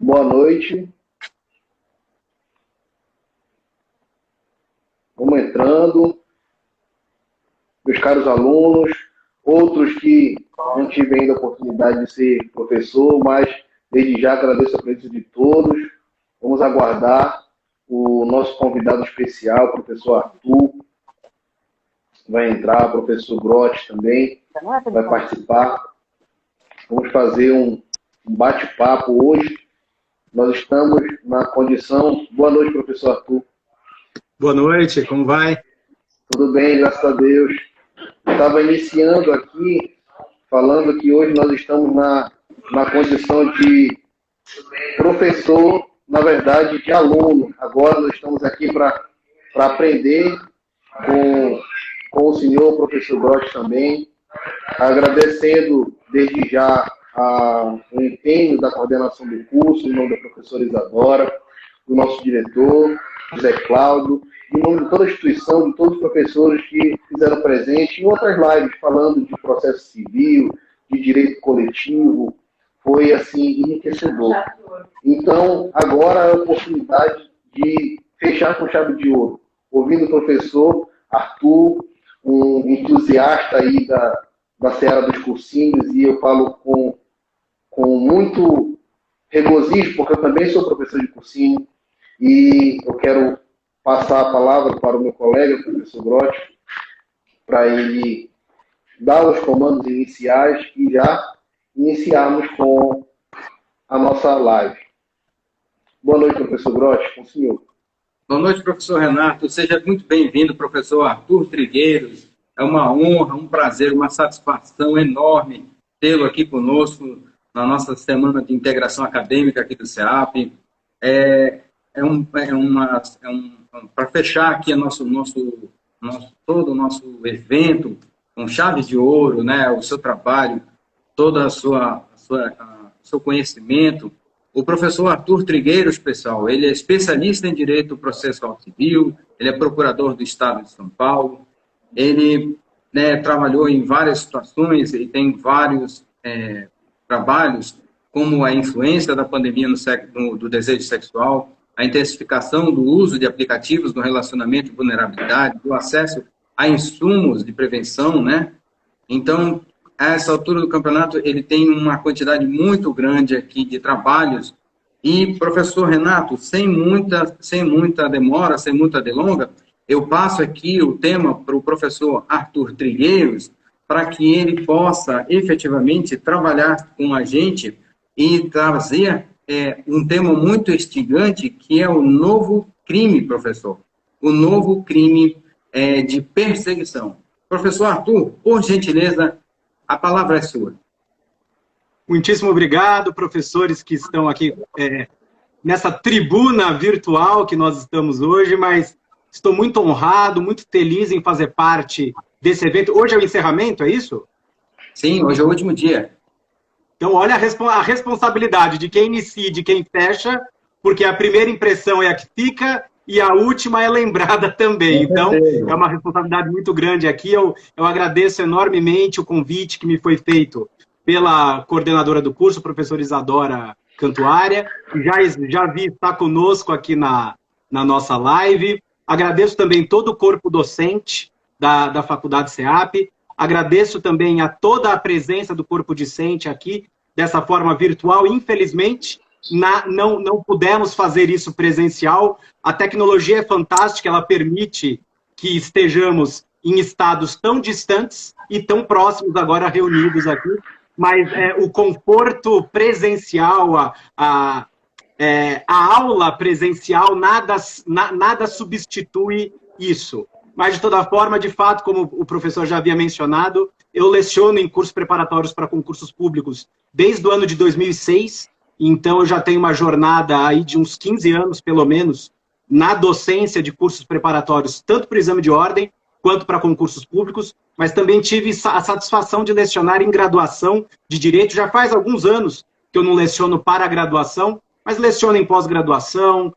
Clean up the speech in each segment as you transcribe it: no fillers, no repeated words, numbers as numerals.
Boa noite. Vamos entrando. Meus caros alunos, outros que não tive ainda a oportunidade de ser professor, mas desde já agradeço a presença de todos. Vamos aguardar o nosso convidado especial, o professor Arthur. Vai entrar, o professor Grotti também vai participar. Vamos fazer um bate-papo hoje. Nós estamos na condição... Boa noite, professor Arthur. Boa noite, como vai? Tudo bem, graças a Deus. Estava iniciando aqui, falando que hoje nós estamos na condição de professor, na verdade, de aluno. Agora nós estamos aqui para aprender com o senhor, professor Grotti também, agradecendo desde já o empenho da coordenação do curso, em nome da professora Isadora, do nosso diretor, José Cláudio, em nome de toda a instituição, de todos os professores que fizeram presente em outras lives, falando de processo civil, de direito coletivo, foi, assim, enriquecedor. Então, agora é a oportunidade de fechar com chave de ouro, ouvindo o professor Arthur, um entusiasta aí da seara dos cursinhos, e eu falo com muito regozijo, porque eu também sou professor de cursinho, e eu quero passar a palavra para o meu colega, o professor Grotti, para ele dar os comandos iniciais e já iniciarmos com a nossa live. Boa noite, professor Grotti, com o senhor. Boa noite, professor Renato. Seja muito bem-vindo, professor Arthur Trigueiros. É uma honra, um prazer, uma satisfação enorme tê-lo aqui conosco na nossa semana de integração acadêmica aqui do CEAP. Para fechar aqui todo o nosso evento com chave de ouro, né, o seu trabalho, todo o seu conhecimento. O professor Arthur Trigueiros, pessoal, ele é especialista em Direito Processual Civil, ele é procurador do Estado de São Paulo, ele, né, trabalhou em várias situações e tem vários trabalhos, como a influência da pandemia do desejo sexual, a intensificação do uso de aplicativos no relacionamento de vulnerabilidade, do acesso a insumos de prevenção, né? Então, a essa altura do campeonato, ele tem uma quantidade muito grande aqui de trabalhos. E, professor Renato, sem muita demora, sem muita delonga, eu passo aqui o tema para o professor Arthur Trigueiros, para que ele possa efetivamente trabalhar com a gente e trazer um tema muito instigante, que é o novo crime, professor. O novo crime de perseguição. Professor Arthur, por gentileza, a palavra é sua. Muitíssimo obrigado, professores que estão aqui nessa tribuna virtual que nós estamos hoje, mas estou muito honrado, muito feliz em fazer parte desse evento. Hoje é o encerramento, é isso? Sim, hoje é o último dia. Então, olha a responsabilidade de quem inicia e de quem fecha, porque a primeira impressão é a que fica e a última é lembrada também. Então, é uma responsabilidade muito grande aqui. Eu agradeço enormemente o convite que me foi feito pela coordenadora do curso, professora Isadora Cantuária, que já vi estar conosco aqui na nossa live. Agradeço também todo o corpo docente da Faculdade CEAP. Agradeço também a toda a presença do corpo discente aqui, dessa forma virtual. Infelizmente, não pudemos fazer isso presencial. A tecnologia é fantástica, ela permite que estejamos em estados tão distantes e tão próximos agora reunidos aqui, mas o conforto presencial, a aula presencial, nada substitui isso. Mas, de toda forma, de fato, como o professor já havia mencionado, eu leciono em cursos preparatórios para concursos públicos desde o ano de 2006, então eu já tenho uma jornada aí de uns 15 anos, pelo menos, na docência de cursos preparatórios, tanto para o exame de ordem, quanto para concursos públicos, mas também tive a satisfação de lecionar em graduação de Direito. Já faz alguns anos que eu não leciono para a graduação, mas leciono em pós-graduação,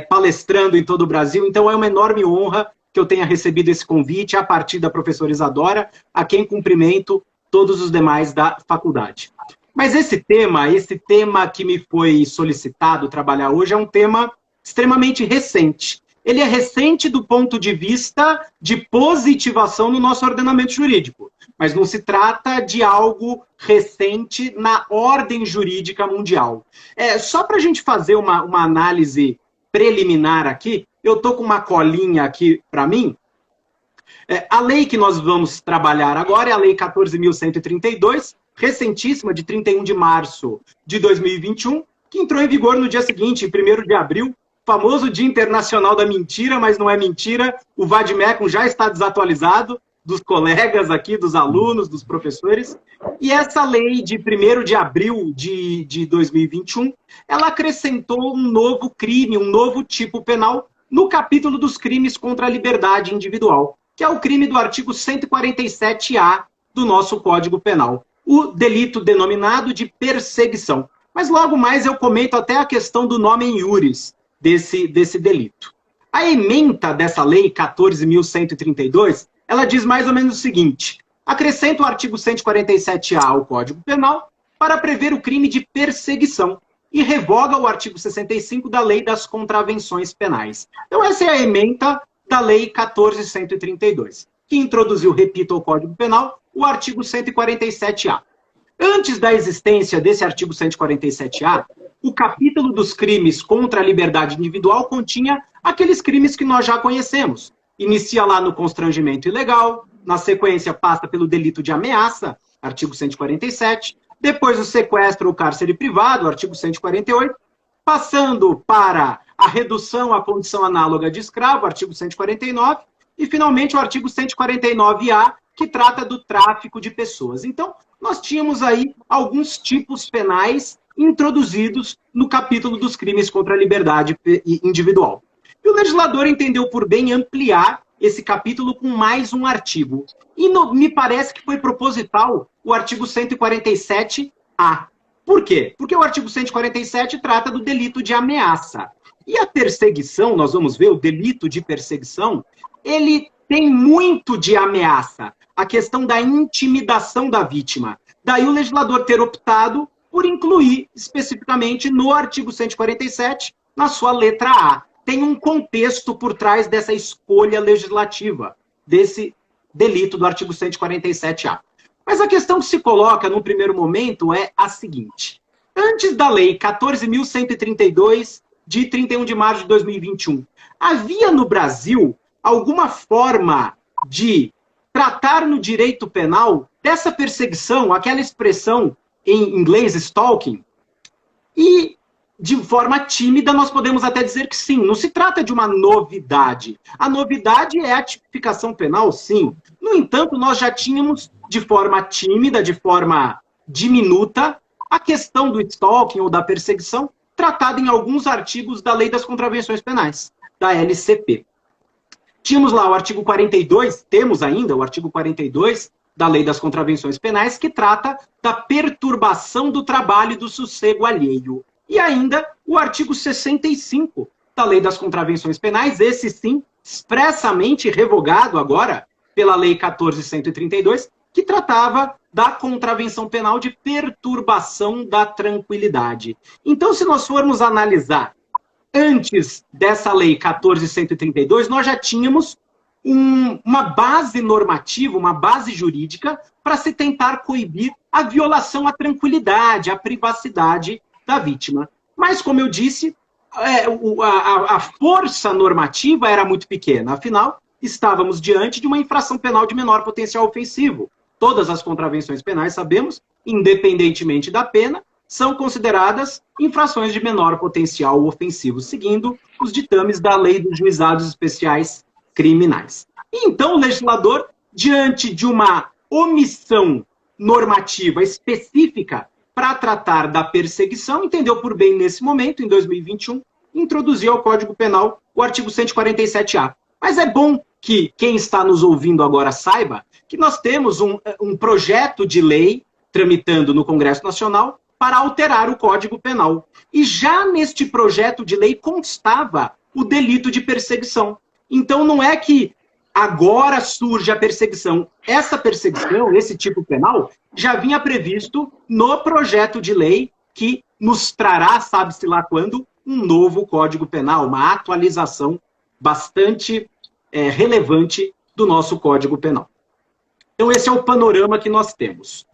palestrando em todo o Brasil. Então é uma enorme honra que eu tenha recebido esse convite a partir da professora Isadora, a quem cumprimento todos os demais da faculdade. Mas esse tema que me foi solicitado trabalhar hoje é um tema extremamente recente. Ele é recente do ponto de vista de positivação no nosso ordenamento jurídico, mas não se trata de algo recente na ordem jurídica mundial. Só para a gente fazer uma análise preliminar aqui, eu estou com uma colinha aqui para mim. A lei que nós vamos trabalhar agora é a Lei 14.132, recentíssima, de 31 de março de 2021, que entrou em vigor no dia seguinte, em 1º de abril, famoso Dia Internacional da Mentira, mas não é mentira, o Vademecum já está desatualizado, dos colegas aqui, dos alunos, dos professores, e essa lei de 1º de abril de 2021, ela acrescentou um novo crime, um novo tipo penal, no capítulo dos crimes contra a liberdade individual, que é o crime do artigo 147-A do nosso Código Penal, o delito denominado de perseguição. Mas logo mais eu comento até a questão do nome em iuris desse delito. A ementa dessa lei 14.132, ela diz mais ou menos o seguinte: acrescenta o artigo 147-A ao Código Penal para prever o crime de perseguição e revoga o artigo 65 da Lei das Contravenções Penais. Então essa é a ementa da Lei 14.132, que introduziu, repito, ao Código Penal o artigo 147-A. Antes da existência desse artigo 147-A, o capítulo dos crimes contra a liberdade individual continha aqueles crimes que nós já conhecemos. Inicia lá no constrangimento ilegal, na sequência passa pelo delito de ameaça, artigo 147, depois o sequestro ou cárcere privado, artigo 148, passando para a redução à condição análoga de escravo, artigo 149, e finalmente o artigo 149-A, que trata do tráfico de pessoas. Então, nós tínhamos aí alguns tipos penais introduzidos no capítulo dos crimes contra a liberdade individual. E o legislador entendeu por bem ampliar esse capítulo com mais um artigo. E me parece que foi proposital o artigo 147-A. Por quê? Porque o artigo 147 trata do delito de ameaça. E a perseguição, nós vamos ver, o delito de perseguição, ele tem muito de ameaça. A questão da intimidação da vítima. Daí o legislador ter optado por incluir especificamente no artigo 147, na sua letra A. Tem um contexto por trás dessa escolha legislativa, desse delito do artigo 147-A. Mas a questão que se coloca no primeiro momento é a seguinte: antes da Lei 14.132, de 31 de março de 2021, havia no Brasil alguma forma de tratar no direito penal dessa perseguição, aquela expressão em inglês, stalking? E, de forma tímida, nós podemos até dizer que sim, não se trata de uma novidade. A novidade é a tipificação penal, sim. No entanto, nós já tínhamos, de forma tímida, de forma diminuta, a questão do stalking ou da perseguição tratada em alguns artigos da Lei das Contravenções Penais, da LCP. Tínhamos lá o artigo 42, temos ainda o artigo 42 da Lei das Contravenções Penais, que trata da perturbação do trabalho e do sossego alheio. E ainda o artigo 65 da Lei das Contravenções Penais, esse sim, expressamente revogado agora pela Lei 14.132, que tratava da contravenção penal de perturbação da tranquilidade. Então, se nós formos analisar antes dessa Lei 14.132, nós já tínhamos uma base normativa, uma base jurídica, para se tentar coibir a violação à tranquilidade, à privacidade da vítima. Mas, como eu disse, a força normativa era muito pequena. Afinal, estávamos diante de uma infração penal de menor potencial ofensivo. Todas as contravenções penais, sabemos, independentemente da pena, são consideradas infrações de menor potencial ofensivo, seguindo os ditames da Lei dos Juizados Especiais Criminais. E então o legislador, diante de uma omissão normativa específica para tratar da perseguição, entendeu por bem nesse momento, em 2021, introduzir ao Código Penal o artigo 147A. Mas é bom que quem está nos ouvindo agora saiba que nós temos um projeto de lei tramitando no Congresso Nacional para alterar o Código Penal. E já neste projeto de lei constava o delito de perseguição. Então não é que agora surge a perseguição. Essa perseguição, esse tipo penal, já vinha previsto no projeto de lei que nos trará, sabe-se lá quando, um novo Código Penal, uma atualização bastante relevante do nosso Código Penal. Então esse é o panorama que nós temos.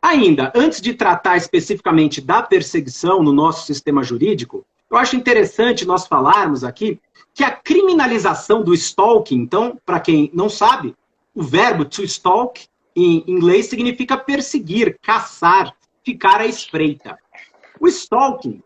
Ainda, antes de tratar especificamente da perseguição no nosso sistema jurídico, eu acho interessante nós falarmos aqui que a criminalização do stalking, então, para quem não sabe, o verbo to stalk, em inglês, significa perseguir, caçar, ficar à espreita. O stalking,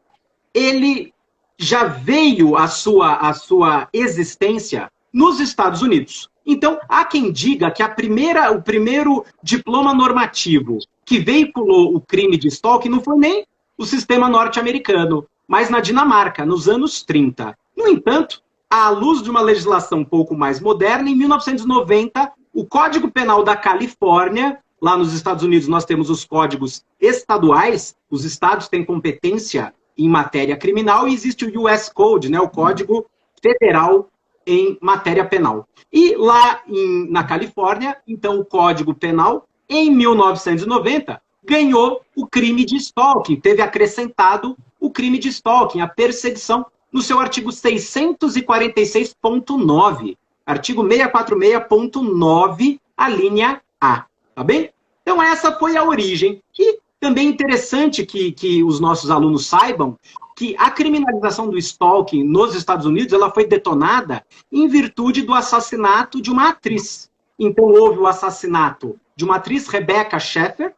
ele já veio a sua existência nos Estados Unidos. Então, há quem diga que o primeiro diploma normativo que veiculou o crime de stalking não foi nem o sistema norte-americano, mas na Dinamarca, nos anos 30. No entanto, à luz de uma legislação um pouco mais moderna, em 1990, o Código Penal da Califórnia, lá nos Estados Unidos nós temos os códigos estaduais, os estados têm competência em matéria criminal, e existe o US Code, né, o Código Federal em matéria penal. E lá na Califórnia, então o Código Penal, em 1990, ganhou o crime de stalking, teve acrescentado o crime de stalking, a perseguição, no seu artigo 646.9, artigo 646.9, a linha A, tá bem? Então essa foi a origem. E também é interessante que os nossos alunos saibam que a criminalização do stalking nos Estados Unidos ela foi detonada em virtude do assassinato de uma atriz. Então houve o assassinato de uma atriz, Rebecca Schaeffer,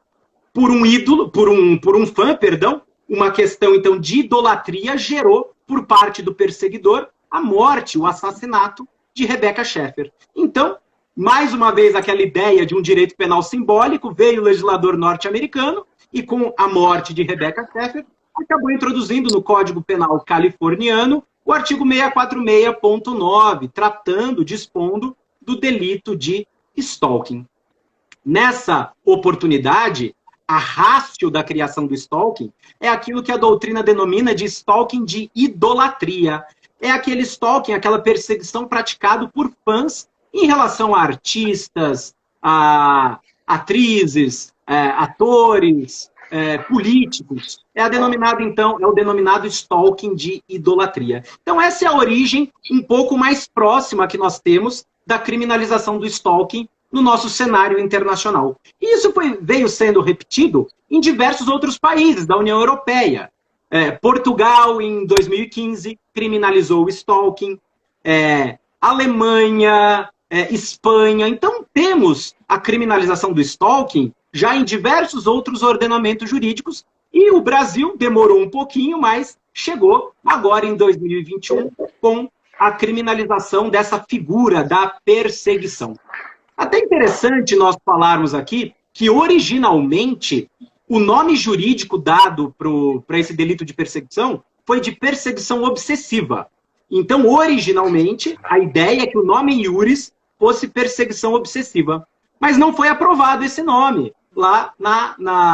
por um ídolo, por um fã, perdão, uma questão então de idolatria gerou por parte do perseguidor a morte, o assassinato de Rebecca Schaeffer. Então, mais uma vez aquela ideia de um direito penal simbólico, veio o legislador norte-americano e com a morte de Rebecca Schaeffer acabou introduzindo no Código Penal californiano o artigo 646.9, dispondo do delito de stalking. Nessa oportunidade, a ratio da criação do stalking é aquilo que a doutrina denomina de stalking de idolatria. É aquele stalking, aquela perseguição praticada por fãs em relação a artistas, a atrizes, atores, políticos. É o denominado stalking de idolatria. Então essa é a origem um pouco mais próxima que nós temos da criminalização do stalking no nosso cenário internacional. E isso veio sendo repetido em diversos outros países da União Europeia. Portugal, em 2015, criminalizou o stalking. Alemanha, Espanha. Então, temos a criminalização do stalking já em diversos outros ordenamentos jurídicos. E o Brasil demorou um pouquinho, mas chegou agora em 2021 com a criminalização dessa figura da perseguição. Até interessante nós falarmos aqui que, originalmente, o nome jurídico dado para esse delito de perseguição foi de perseguição obsessiva. Então, originalmente, a ideia é que o nome iuris fosse perseguição obsessiva. Mas não foi aprovado esse nome lá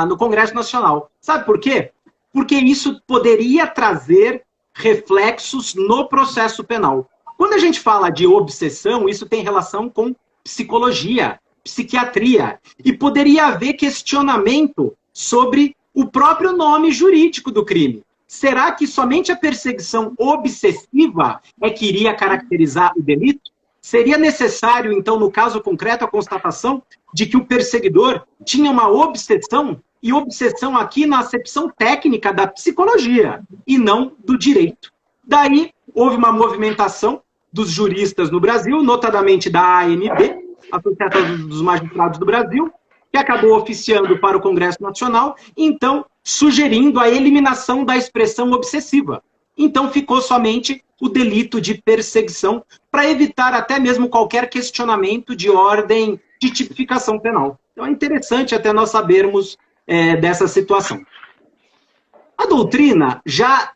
no Congresso Nacional. Sabe por quê? Porque isso poderia trazer reflexos no processo penal. Quando a gente fala de obsessão, isso tem relação com psicologia, psiquiatria, e poderia haver questionamento sobre o próprio nome jurídico do crime. Será que somente a perseguição obsessiva é que iria caracterizar o delito? Seria necessário, então, no caso concreto, a constatação de que o perseguidor tinha uma obsessão, e obsessão aqui na acepção técnica da psicologia, e não do direito. Daí, houve uma movimentação dos juristas no Brasil, notadamente da AMB, Associação dos Magistrados do Brasil, que acabou oficiando para o Congresso Nacional, então sugerindo a eliminação da expressão obsessiva. Então ficou somente o delito de perseguição, para evitar até mesmo qualquer questionamento de ordem de tipificação penal. Então é interessante até nós sabermos dessa situação. A doutrina já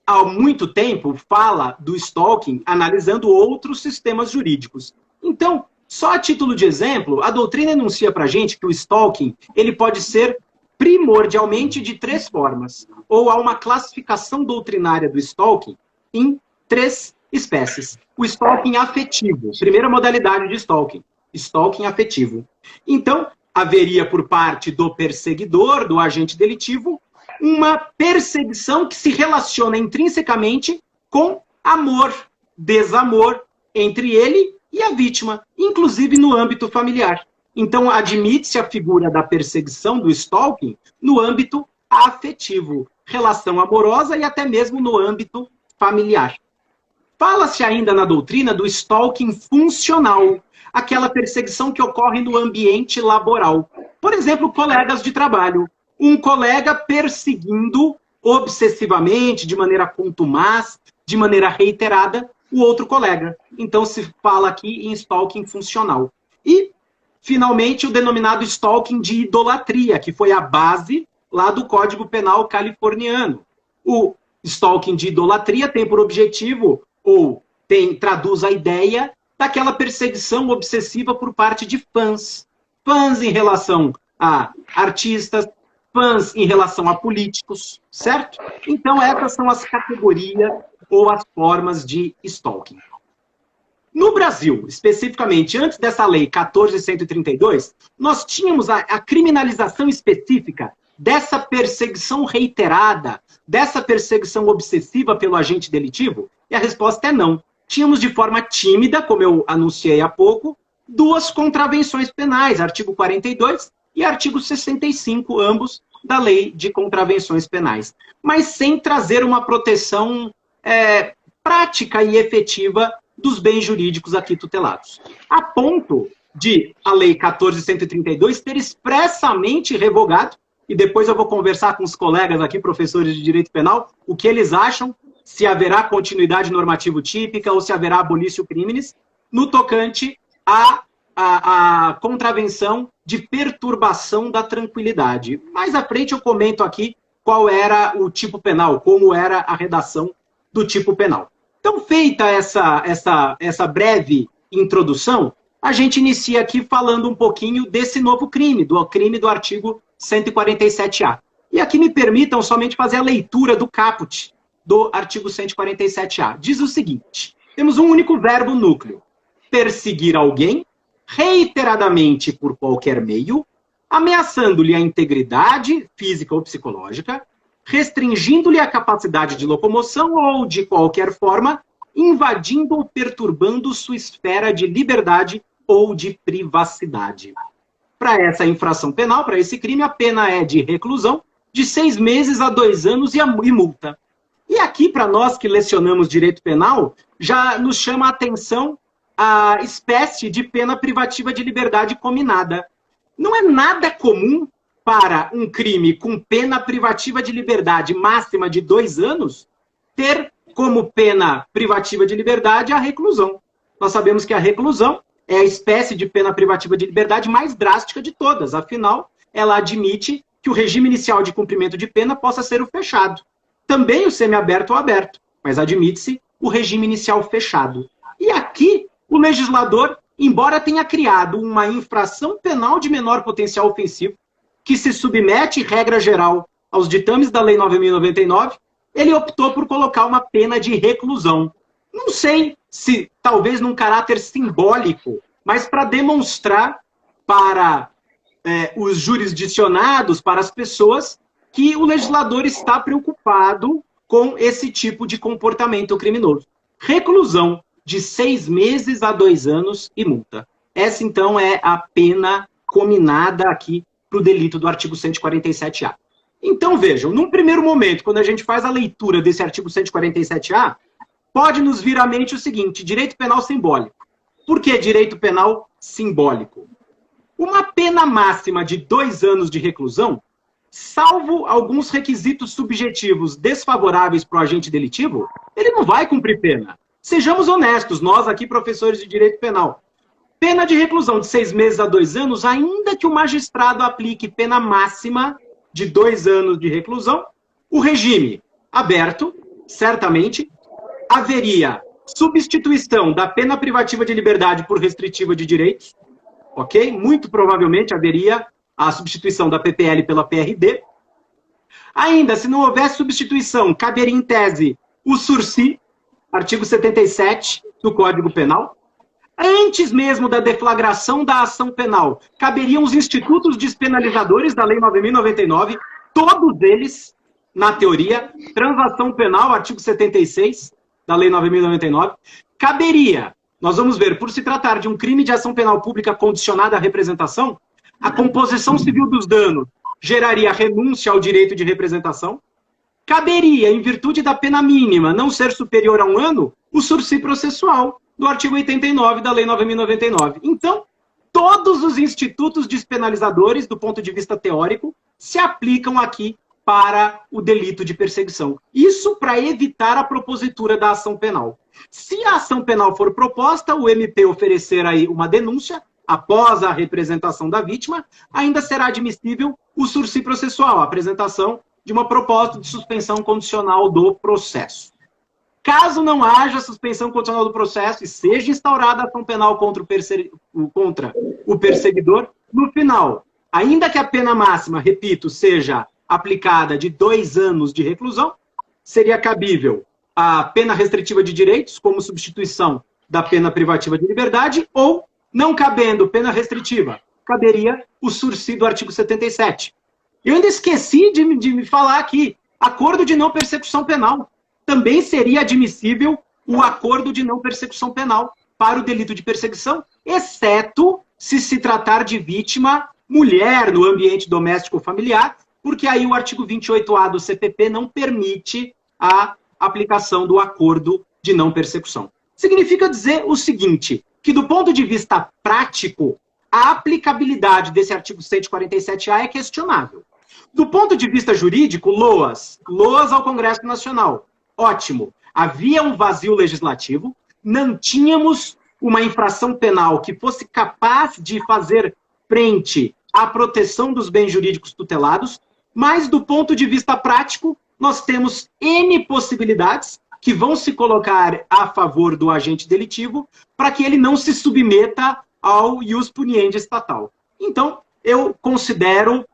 há muito tempo, fala do stalking analisando outros sistemas jurídicos. Então, só a título de exemplo, a doutrina enuncia para a gente que o stalking ele pode ser primordialmente de 3 formas, ou há uma classificação doutrinária do stalking em 3 espécies. O stalking afetivo, primeira modalidade de stalking, stalking afetivo. Então, haveria por parte do perseguidor, do agente delitivo, uma perseguição que se relaciona intrinsecamente com amor, desamor entre ele e a vítima, inclusive no âmbito familiar. Então, admite-se a figura da perseguição, do stalking, no âmbito afetivo, relação amorosa e até mesmo no âmbito familiar. Fala-se ainda na doutrina do stalking funcional, aquela perseguição que ocorre no ambiente laboral. Por exemplo, colegas de trabalho. Um colega perseguindo obsessivamente, de maneira contumaz, de maneira reiterada, o outro colega. Então, se fala aqui em stalking funcional. E, finalmente, o denominado stalking de idolatria, que foi a base lá do Código Penal californiano. O stalking de idolatria tem por objetivo, ou traduz a ideia, daquela perseguição obsessiva por parte de fãs. Fãs em relação a artistas, fãs em relação a políticos, certo? Então, essas são as categorias ou as formas de stalking. No Brasil, especificamente, antes dessa lei 14.132, nós tínhamos a criminalização específica dessa perseguição reiterada, dessa perseguição obsessiva pelo agente delitivo? E a resposta é não. Tínhamos de forma tímida, como eu anunciei há pouco, 2 contravenções penais, artigo 42 e artigo 65, ambos da Lei de Contravenções Penais, mas sem trazer uma proteção prática e efetiva dos bens jurídicos aqui tutelados. A ponto de a Lei 14.132 ter expressamente revogado, e depois eu vou conversar com os colegas aqui, professores de Direito Penal, o que eles acham, se haverá continuidade normativo-típica ou se haverá abolício criminis, no tocante à contravenção de perturbação da tranquilidade. Mais à frente eu comento aqui qual era o tipo penal, como era a redação do tipo penal. Então, feita essa breve introdução, a gente inicia aqui falando um pouquinho desse novo crime do artigo 147A. E aqui me permitam somente fazer a leitura do caput do artigo 147A. Diz o seguinte: temos um único verbo núcleo: perseguir alguém reiteradamente por qualquer meio, ameaçando-lhe a integridade física ou psicológica, restringindo-lhe a capacidade de locomoção ou, de qualquer forma, invadindo ou perturbando sua esfera de liberdade ou de privacidade. Para essa infração penal, para esse crime, a pena é de reclusão de 6 meses a 2 anos e multa. E aqui, para nós que lecionamos direito penal, já nos chama a atenção a espécie de pena privativa de liberdade cominada. Não é nada comum para um crime com pena privativa de liberdade máxima de 2 anos ter como pena privativa de liberdade a reclusão. Nós sabemos que a reclusão é a espécie de pena privativa de liberdade mais drástica de todas. Afinal, ela admite que o regime inicial de cumprimento de pena possa ser o fechado. Também o semiaberto ou aberto, mas admite-se o regime inicial fechado. E aqui, o legislador, embora tenha criado uma infração penal de menor potencial ofensivo, que se submete, regra geral, aos ditames da Lei 9.099, ele optou por colocar uma pena de reclusão. Não sei se, talvez num caráter simbólico, mas para demonstrar para os jurisdicionados, para as pessoas, que o legislador está preocupado com esse tipo de comportamento criminoso. Reclusão de 6 meses a 2 anos e multa. Essa, então, é a pena cominada aqui para o delito do artigo 147A. Então, vejam, num primeiro momento, quando a gente faz a leitura desse artigo 147A, pode nos vir à mente o seguinte: direito penal simbólico. Por que direito penal simbólico? Uma pena máxima de 2 anos de reclusão, salvo alguns requisitos subjetivos desfavoráveis para o agente delitivo, ele não vai cumprir pena. Sejamos honestos, nós aqui, professores de direito penal. Pena de reclusão de 6 meses a 2 anos, ainda que o magistrado aplique pena máxima de 2 anos de reclusão, o regime aberto certamente, haveria substituição da pena privativa de liberdade por restritiva de direitos, ok? Muito provavelmente haveria a substituição da PPL pela PRD. Ainda, se não houvesse substituição, caberia em tese o SURSI, artigo 77 do Código Penal. Antes mesmo da deflagração da ação penal, caberiam os institutos despenalizadores da Lei 9.099, todos eles, na teoria, transação penal, artigo 76 da Lei 9.099, caberia, nós vamos ver, por se tratar de um crime de ação penal pública condicionada à representação, a composição civil dos danos geraria renúncia ao direito de representação, caberia, em virtude da pena mínima não ser superior a 1 ano, o sursi processual do artigo 89 da Lei 9.099. Então, todos os institutos despenalizadores, do ponto de vista teórico, se aplicam aqui para o delito de perseguição. Isso para evitar a propositura da ação penal. Se a ação penal for proposta, o MP oferecer aí uma denúncia, após a representação da vítima, ainda será admissível o sursi processual, a apresentação de uma proposta de suspensão condicional do processo. Caso não haja suspensão condicional do processo e seja instaurada a ação penal contra o perseguidor, no final, ainda que a pena máxima, repito, seja aplicada de 2 anos de reclusão, seria cabível a pena restritiva de direitos, como substituição da pena privativa de liberdade, ou, não cabendo pena restritiva, caberia o sursi do artigo 77. Eu ainda esqueci de me falar aqui, acordo de não persecução penal. Também seria admissível o acordo de não persecução penal para o delito de perseguição, exceto se tratar de vítima mulher no ambiente doméstico familiar, porque aí o artigo 28A do CPP não permite a aplicação do acordo de não persecução. Significa dizer o seguinte, que do ponto de vista prático, a aplicabilidade desse artigo 147A é questionável. Do ponto de vista jurídico, loas ao Congresso Nacional. Ótimo. Havia um vazio legislativo, não tínhamos uma infração penal que fosse capaz de fazer frente à proteção dos bens jurídicos tutelados, mas do ponto de vista prático, nós temos N possibilidades que vão se colocar a favor do agente delitivo para que ele não se submeta ao ius puniendi estatal. Então, eu considero,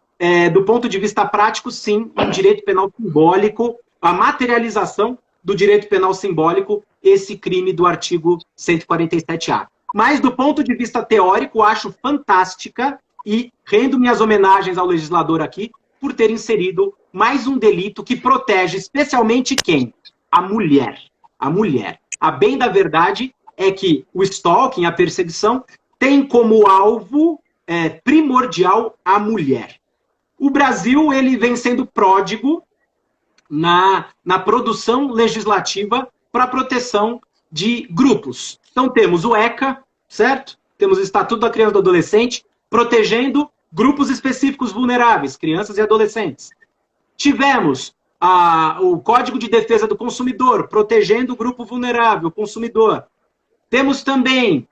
do ponto de vista prático, sim, um direito penal simbólico, a materialização do direito penal simbólico, esse crime do artigo 147A. Mas, do ponto de vista teórico, acho fantástica e rendo minhas homenagens ao legislador aqui por ter inserido mais um delito que protege especialmente quem? A mulher. A mulher. A bem da verdade é que o stalking, a perseguição, tem como alvo primordial a mulher. O Brasil ele vem sendo pródigo na produção legislativa para a proteção de grupos. Então temos o ECA, certo? Temos o Estatuto da Criança e do Adolescente, protegendo grupos específicos vulneráveis, crianças e adolescentes. Tivemos o Código de Defesa do Consumidor, protegendo o grupo vulnerável, o consumidor. Temos também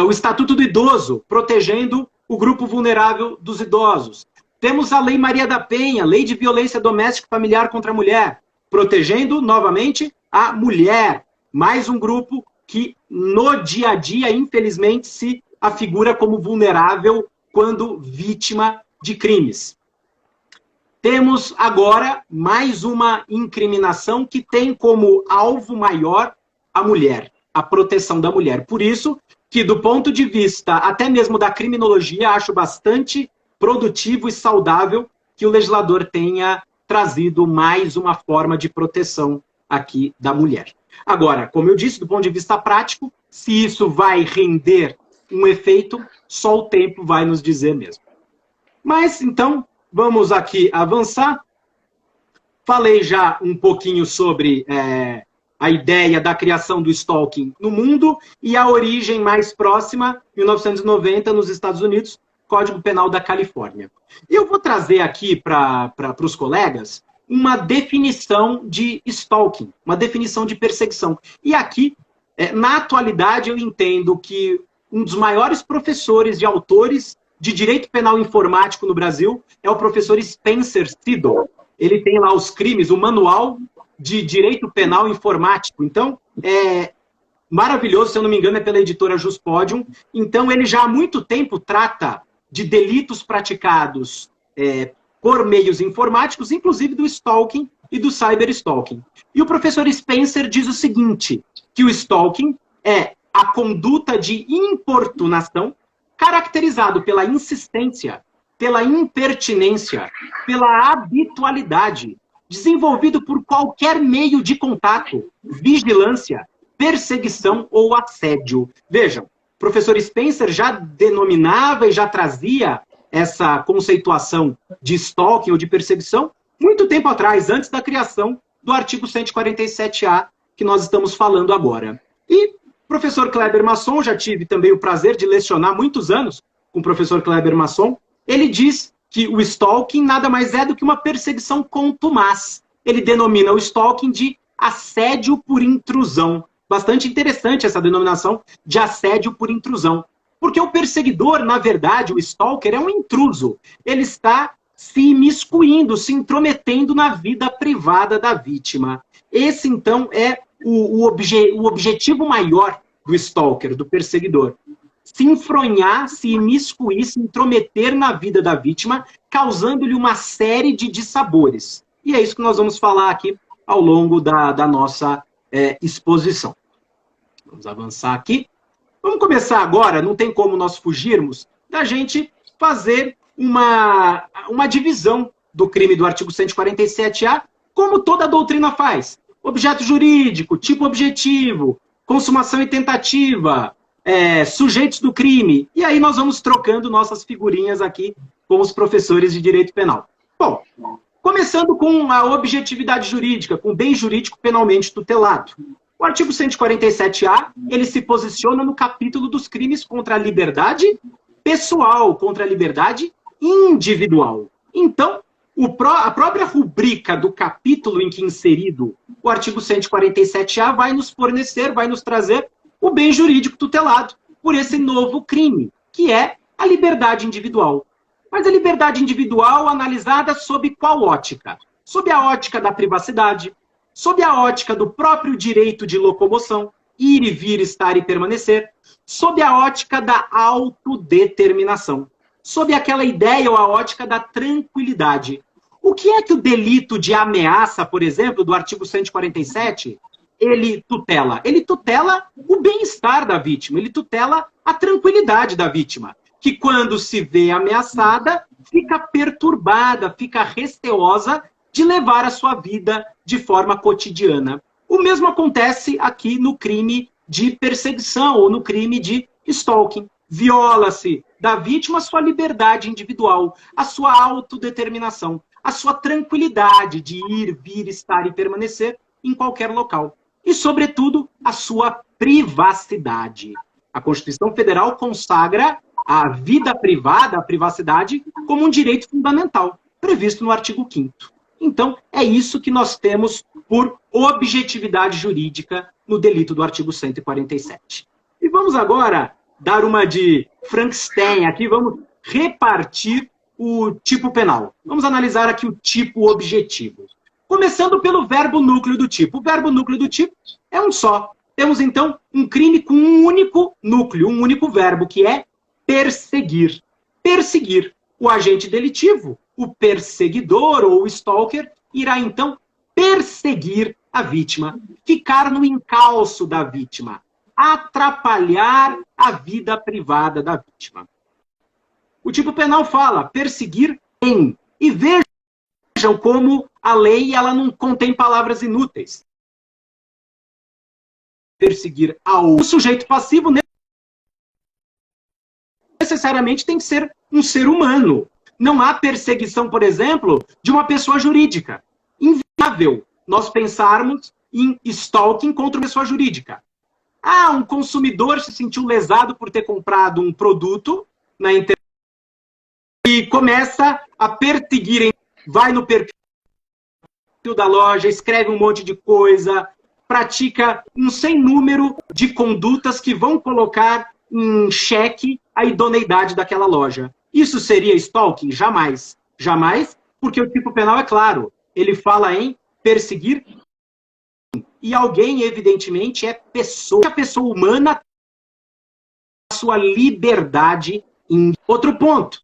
o Estatuto do Idoso, protegendo o grupo vulnerável dos idosos. Temos a Lei Maria da Penha, Lei de Violência Doméstica e Familiar contra a Mulher, protegendo, novamente, a mulher. Mais um grupo que, no dia a dia, infelizmente, se afigura como vulnerável quando vítima de crimes. Temos agora mais uma incriminação que tem como alvo maior a mulher, a proteção da mulher. Por isso que, do ponto de vista até mesmo da criminologia, acho bastante produtivo e saudável que o legislador tenha trazido mais uma forma de proteção aqui da mulher. Agora, como eu disse, do ponto de vista prático, se isso vai render um efeito, só o tempo vai nos dizer mesmo. Mas, então, vamos aqui avançar. Falei já um pouquinho sobre a ideia da criação do stalking no mundo e a origem mais próxima, 1990, nos Estados Unidos, Código Penal da Califórnia. E eu vou trazer aqui para os colegas uma definição de stalking, uma definição de perseguição. E aqui, na atualidade, eu entendo que um dos maiores professores e autores de direito penal informático no Brasil é o professor Spencer Siddle. ele tem lá os crimes, o manual de direito penal informático. Então, é maravilhoso, se eu não me engano, é pela editora Juspodium. Então, ele já há muito tempo trata de delitos praticados por meios informáticos, inclusive do stalking e do cyberstalking. E o professor Spencer diz o seguinte, que o stalking é a conduta de importunação caracterizado pela insistência, pela impertinência, pela habitualidade, desenvolvido por qualquer meio de contato, vigilância, perseguição ou assédio. Vejam, o professor Spencer já denominava e já trazia essa conceituação de stalking ou de perseguição muito tempo atrás, antes da criação do artigo 147A, que nós estamos falando agora. E o professor Kleber Masson, já tive também o prazer de lecionar muitos anos com o professor Kleber Masson, ele diz que o stalking nada mais é do que uma perseguição contumaz. Ele denomina o stalking de assédio por intrusão. Bastante interessante essa denominação de assédio por intrusão. Porque o perseguidor, na verdade, o stalker, é um intruso. Ele está se imiscuindo, se intrometendo na vida privada da vítima. Esse, então, é o objetivo maior do stalker, do perseguidor. Se enfronhar, se imiscuir, se intrometer na vida da vítima, causando-lhe uma série de dissabores. E é isso que nós vamos falar aqui ao longo da nossa exposição. Vamos avançar aqui. Vamos começar agora, não tem como nós fugirmos, da gente fazer uma divisão do crime do artigo 147A, como toda a doutrina faz. Objeto jurídico, tipo objetivo, consumação e tentativa, sujeitos do crime. E aí nós vamos trocando nossas figurinhas aqui com os professores de direito penal. Bom, começando com a objetividade jurídica, com o bem jurídico penalmente tutelado. O artigo 147A, ele se posiciona no capítulo dos crimes contra a liberdade pessoal, contra a liberdade individual. Então, a própria rubrica do capítulo em que inserido o artigo 147A vai nos fornecer, vai nos trazer o bem jurídico tutelado por esse novo crime, que é a liberdade individual. Mas a liberdade individual analisada sob qual ótica? Sob a ótica da privacidade, sob a ótica do próprio direito de locomoção, ir e vir, estar e permanecer, sob a ótica da autodeterminação, sob aquela ideia ou a ótica da tranquilidade. O que é que o delito de ameaça, por exemplo, do artigo 147, ele tutela? Ele tutela o bem-estar da vítima, ele tutela a tranquilidade da vítima, que quando se vê ameaçada, fica perturbada, fica receosa de levar a sua vida de forma cotidiana. O mesmo acontece aqui no crime de perseguição ou no crime de stalking. Viola-se da vítima a sua liberdade individual, a sua autodeterminação, a sua tranquilidade de ir, vir, estar e permanecer em qualquer local. E, sobretudo, a sua privacidade. A Constituição Federal consagra a vida privada, a privacidade, como um direito fundamental, previsto no artigo 5º. Então, é isso que nós temos por objetividade jurídica no delito do artigo 147. E vamos agora dar uma de Frankenstein aqui, vamos repartir o tipo penal. Vamos analisar aqui o tipo objetivo. Começando pelo verbo núcleo do tipo. O verbo núcleo do tipo é um só. Temos, então, um crime com um único núcleo, um único verbo, que é perseguir. Perseguir. O agente delitivo, o perseguidor ou o stalker, irá, então, perseguir a vítima, ficar no encalço da vítima, atrapalhar a vida privada da vítima. O tipo penal fala perseguir em. E vejam como a lei ela não contém palavras inúteis. Perseguir ao sujeito passivo necessariamente tem que ser um ser humano. Não há perseguição, por exemplo, de uma pessoa jurídica. Inviável nós pensarmos em stalking contra uma pessoa jurídica. Ah, um consumidor se sentiu lesado por ter comprado um produto na internet e começa a perseguir, vai no perfil da loja, escreve um monte de coisa, pratica um sem número de condutas que vão colocar em xeque a idoneidade daquela loja. Isso seria stalking? Jamais. Jamais, porque o tipo penal é claro. ele fala em perseguir, e alguém, evidentemente, é pessoa. A pessoa humana, a sua liberdade. Outro ponto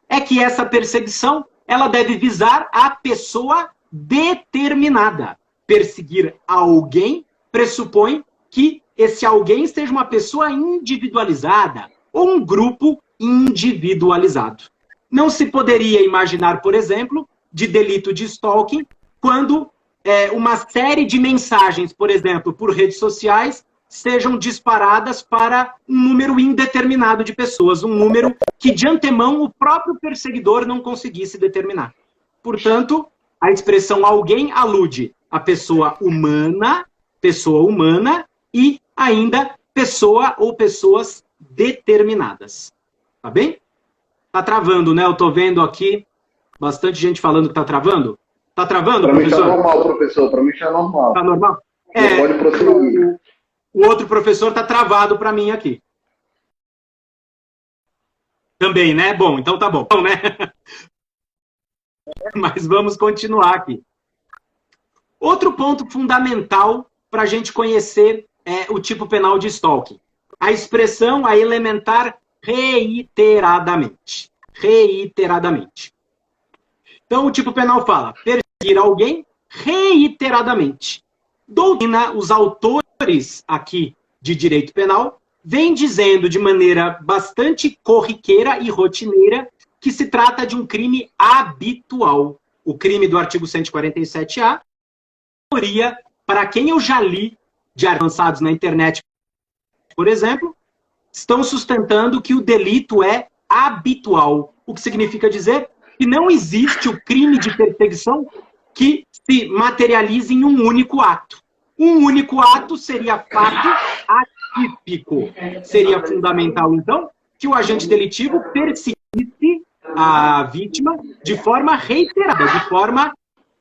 é que essa perseguição, ela deve visar a pessoa determinada. Perseguir alguém pressupõe que esse alguém seja uma pessoa individualizada ou um grupo individualizado. Não se poderia imaginar, por exemplo, de delito de stalking quando uma série de mensagens, por exemplo, por redes sociais, sejam disparadas para um número indeterminado de pessoas, um número que, de antemão, o próprio perseguidor não conseguisse determinar. Portanto, a expressão alguém alude a pessoa humana e ainda pessoa ou pessoas determinadas. Tá bem? Tá travando, né? Eu tô vendo aqui bastante gente falando que tá travando. Tá travando, professor? Para mim tá normal, professor. Para mim tá normal. Tá normal? Pode prosseguir. O outro professor tá travado para mim aqui. Também, né? Bom, então tá bom, né? Mas vamos continuar aqui. Outro ponto fundamental para a gente conhecer o tipo penal de stalking. A expressão a elementar reiteradamente. Reiteradamente. Então, o tipo penal fala perseguir alguém reiteradamente. Doutrina, os autores aqui de direito penal, vem dizendo de maneira bastante corriqueira e rotineira que se trata de um crime habitual. O crime do artigo 147-A, para quem eu já li de avançados na internet, por exemplo, estão sustentando que o delito é habitual. O que significa dizer que não existe o crime de perseguição que se materialize em um único ato. Um único ato seria fato atípico. Seria fundamental, então, que o agente delitivo perseguisse a vítima de forma reiterada, de forma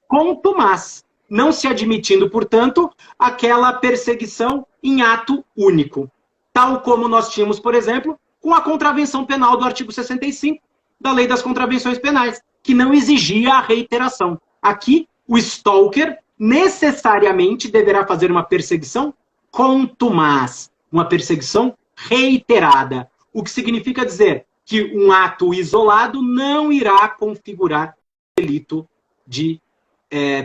contumaz, não se admitindo, portanto, aquela perseguição em ato único. Tal como nós tínhamos, por exemplo, com a contravenção penal do artigo 65 da Lei das Contravenções Penais, que não exigia a reiteração. Aqui, o stalker necessariamente deverá fazer uma perseguição contumaz, uma perseguição reiterada, o que significa dizer que um ato isolado não irá configurar delito de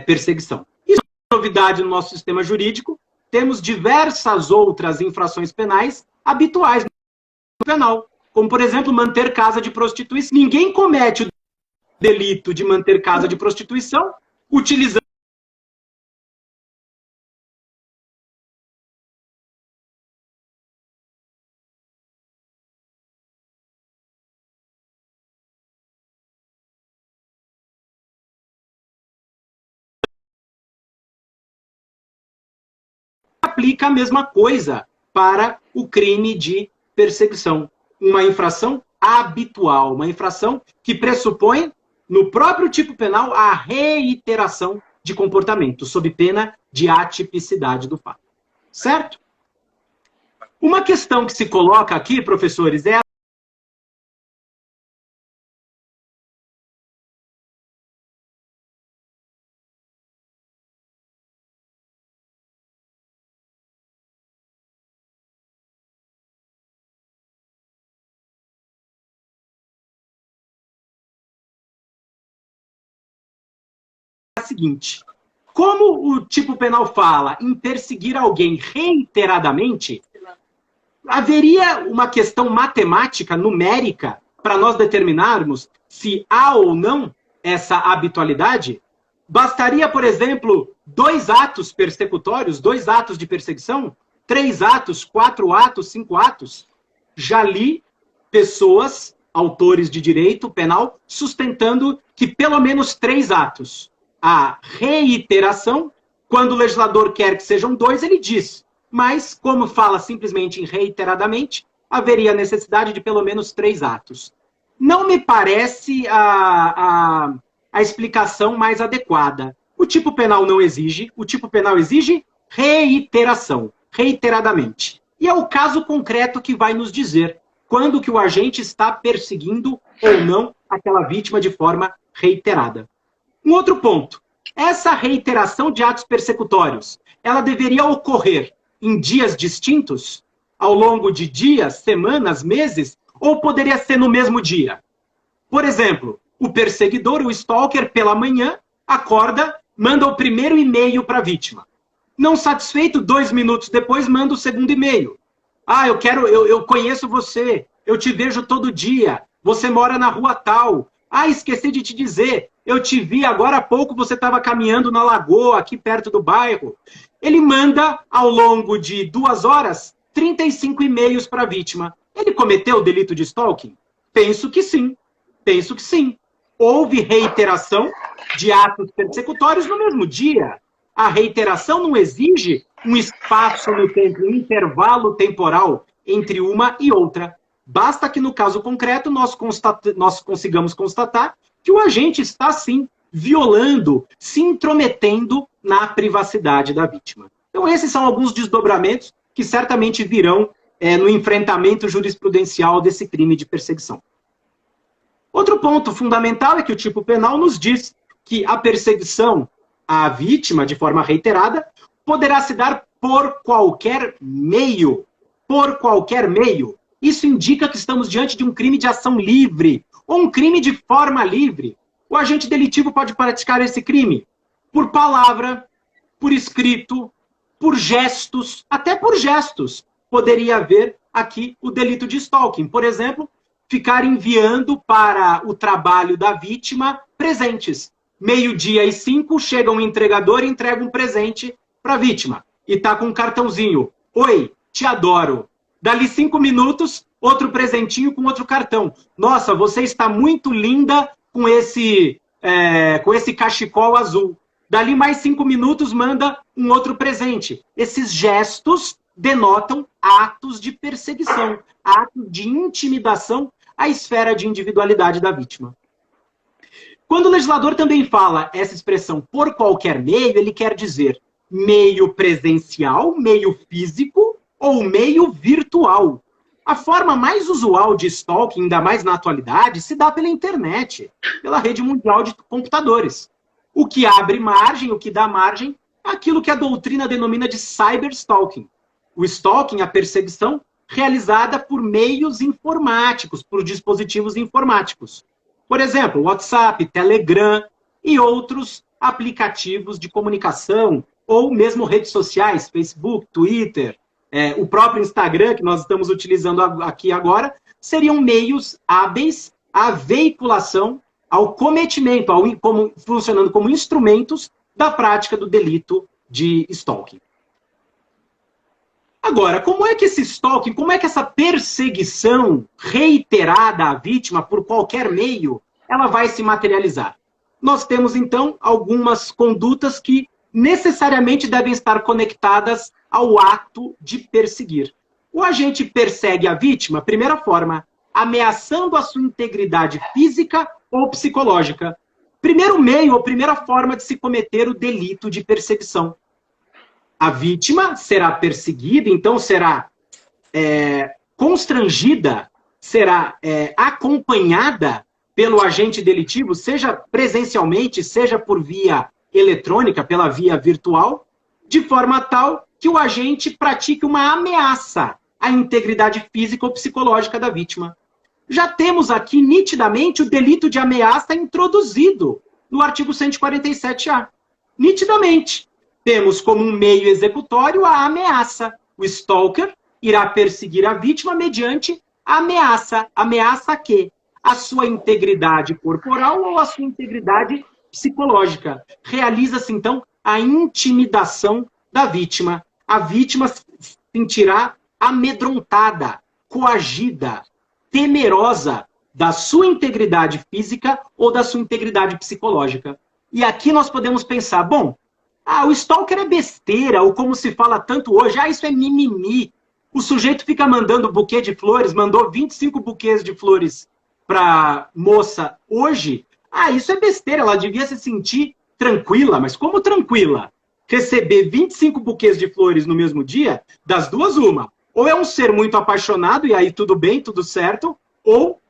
perseguição. Isso é uma novidade no nosso sistema jurídico. Temos diversas outras infrações penais habituais no penal, como, por exemplo, manter casa de prostituição. Ninguém comete o delito de manter casa de prostituição utilizando aplica a mesma coisa para o crime de perseguição. Uma infração habitual, uma infração que pressupõe, no próprio tipo penal, a reiteração de comportamento, sob pena de atipicidade do fato. Certo? Uma questão que se coloca aqui, professores, é a seguinte: como o tipo penal fala em perseguir alguém reiteradamente, haveria uma questão matemática, numérica, para nós determinarmos se há ou não essa habitualidade? Bastaria, por exemplo, 2 atos persecutórios, 2 atos de perseguição, 3 atos, 4 atos, 5 atos? Já li pessoas, autores de direito penal, sustentando que pelo menos 3 atos. A reiteração, quando o legislador quer que sejam 2, ele diz. Mas, como fala simplesmente em reiteradamente, haveria necessidade de pelo menos 3 atos. Não me parece a explicação mais adequada. O tipo penal não exige, o tipo penal exige reiteração, reiteradamente. E é o caso concreto que vai nos dizer quando que o agente está perseguindo ou não aquela vítima de forma reiterada. Um outro ponto. Essa reiteração de atos persecutórios, ela deveria ocorrer em dias distintos, ao longo de dias, semanas, meses, ou poderia ser no mesmo dia? Por exemplo, o perseguidor, o stalker, pela manhã, acorda, manda o primeiro e-mail para a vítima. Não satisfeito, 2 minutos depois, manda o segundo e-mail. Ah, eu conheço você, eu te vejo todo dia, você mora na rua tal. Ah, esqueci de te dizer, eu te vi agora há pouco, você estava caminhando na lagoa, aqui perto do bairro. Ele manda, ao longo de 2 horas, 35 e-mails para a vítima. Ele cometeu o delito de stalking? Penso que sim. Penso que sim. Houve reiteração de atos persecutórios no mesmo dia. A reiteração não exige um espaço no tempo, um intervalo temporal entre uma e outra. Basta que, no caso concreto, nós consigamos constatar que o agente está, sim, violando, se intrometendo na privacidade da vítima. Então, esses são alguns desdobramentos que certamente virão no enfrentamento jurisprudencial desse crime de perseguição. Outro ponto fundamental é que o tipo penal nos diz que a perseguição à vítima, de forma reiterada, poderá se dar por qualquer meio. Por qualquer meio. Isso indica que estamos diante de um crime de ação livre, ou um crime de forma livre. O agente delitivo pode praticar esse crime por palavra, por escrito, por gestos, até por gestos. Poderia haver aqui o delito de stalking. Por exemplo, ficar enviando para o trabalho da vítima presentes. 12:05, chega um entregador e entrega um presente para a vítima. E está com um cartãozinho. Oi, te adoro. Dali 5 minutos, outro presentinho com outro cartão. Nossa, você está muito linda com esse cachecol azul. Dali mais 5 minutos, manda um outro presente. Esses gestos denotam atos de perseguição, atos de intimidação à esfera de individualidade da vítima. Quando o legislador também fala essa expressão por qualquer meio, ele quer dizer meio presencial, meio físico ou meio virtual. A forma mais usual de stalking, ainda mais na atualidade, se dá pela internet, pela rede mundial de computadores. O que abre margem, o que dá margem, é aquilo que a doutrina denomina de cyberstalking. O stalking, a perseguição, realizada por meios informáticos, por dispositivos informáticos. Por exemplo, WhatsApp, Telegram e outros aplicativos de comunicação, ou mesmo redes sociais, Facebook, Twitter, o próprio Instagram, que nós estamos utilizando aqui agora, seriam meios hábeis à veiculação, ao cometimento, funcionando como instrumentos da prática do delito de stalking. Agora, como é que esse stalking, como é que essa perseguição reiterada à vítima por qualquer meio, ela vai se materializar? Nós temos, então, algumas condutas que necessariamente devem estar conectadas ao ato de perseguir. O agente persegue a vítima, primeira forma, ameaçando a sua integridade física ou psicológica. Primeiro meio ou primeira forma de se cometer o delito de perseguição. A vítima será perseguida, então será constrangida, será acompanhada pelo agente delitivo, seja presencialmente, seja por via eletrônica, pela via virtual, de forma tal que o agente pratique uma ameaça à integridade física ou psicológica da vítima. Já temos aqui nitidamente o delito de ameaça introduzido no artigo 147-A. Nitidamente. Temos como um meio executório a ameaça. O stalker irá perseguir a vítima mediante a ameaça. Ameaça a quê? A sua integridade corporal ou a sua integridade psicológica. Realiza-se, então, a intimidação da vítima. A vítima se sentirá amedrontada, coagida, temerosa da sua integridade física ou da sua integridade psicológica. E aqui nós podemos pensar, bom, o stalker é besteira, ou como se fala tanto hoje, isso é mimimi. O sujeito fica mandando buquê de flores, mandou 25 buquês de flores para moça hoje. Isso é besteira, ela devia se sentir tranquila. Mas como tranquila? Receber 25 buquês de flores no mesmo dia, das duas uma. Ou é um ser muito apaixonado, e aí tudo bem, tudo certo, ou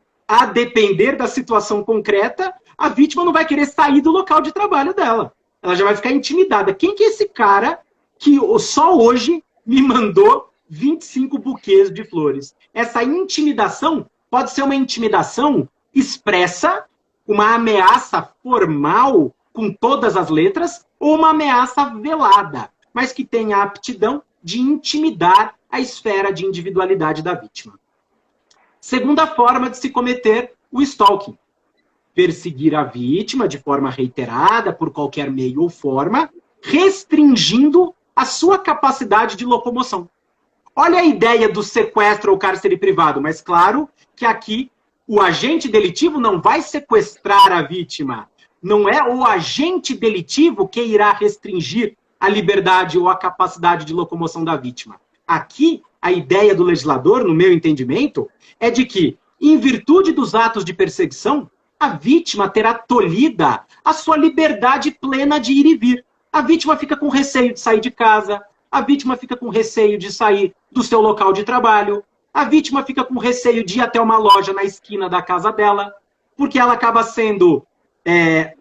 a depender da situação concreta, a vítima não vai querer sair do local de trabalho dela. Ela já vai ficar intimidada. Quem que é esse cara que só hoje me mandou 25 buquês de flores? Essa intimidação pode ser uma intimidação expressa, uma ameaça formal com todas as letras, ou uma ameaça velada, mas que tem a aptidão de intimidar a esfera de individualidade da vítima. Segunda forma de se cometer o stalking: perseguir a vítima de forma reiterada, por qualquer meio ou forma, restringindo a sua capacidade de locomoção. Olha a ideia do sequestro ou cárcere privado, mas claro que aqui o agente delitivo não vai sequestrar a vítima. Não é o agente delitivo que irá restringir a liberdade ou a capacidade de locomoção da vítima. Aqui, a ideia do legislador, no meu entendimento, é de que, em virtude dos atos de perseguição, a vítima terá tolhida a sua liberdade plena de ir e vir. A vítima fica com receio de sair de casa, a vítima fica com receio de sair do seu local de trabalho, a vítima fica com receio de ir até uma loja na esquina da casa dela, porque ela acaba sendo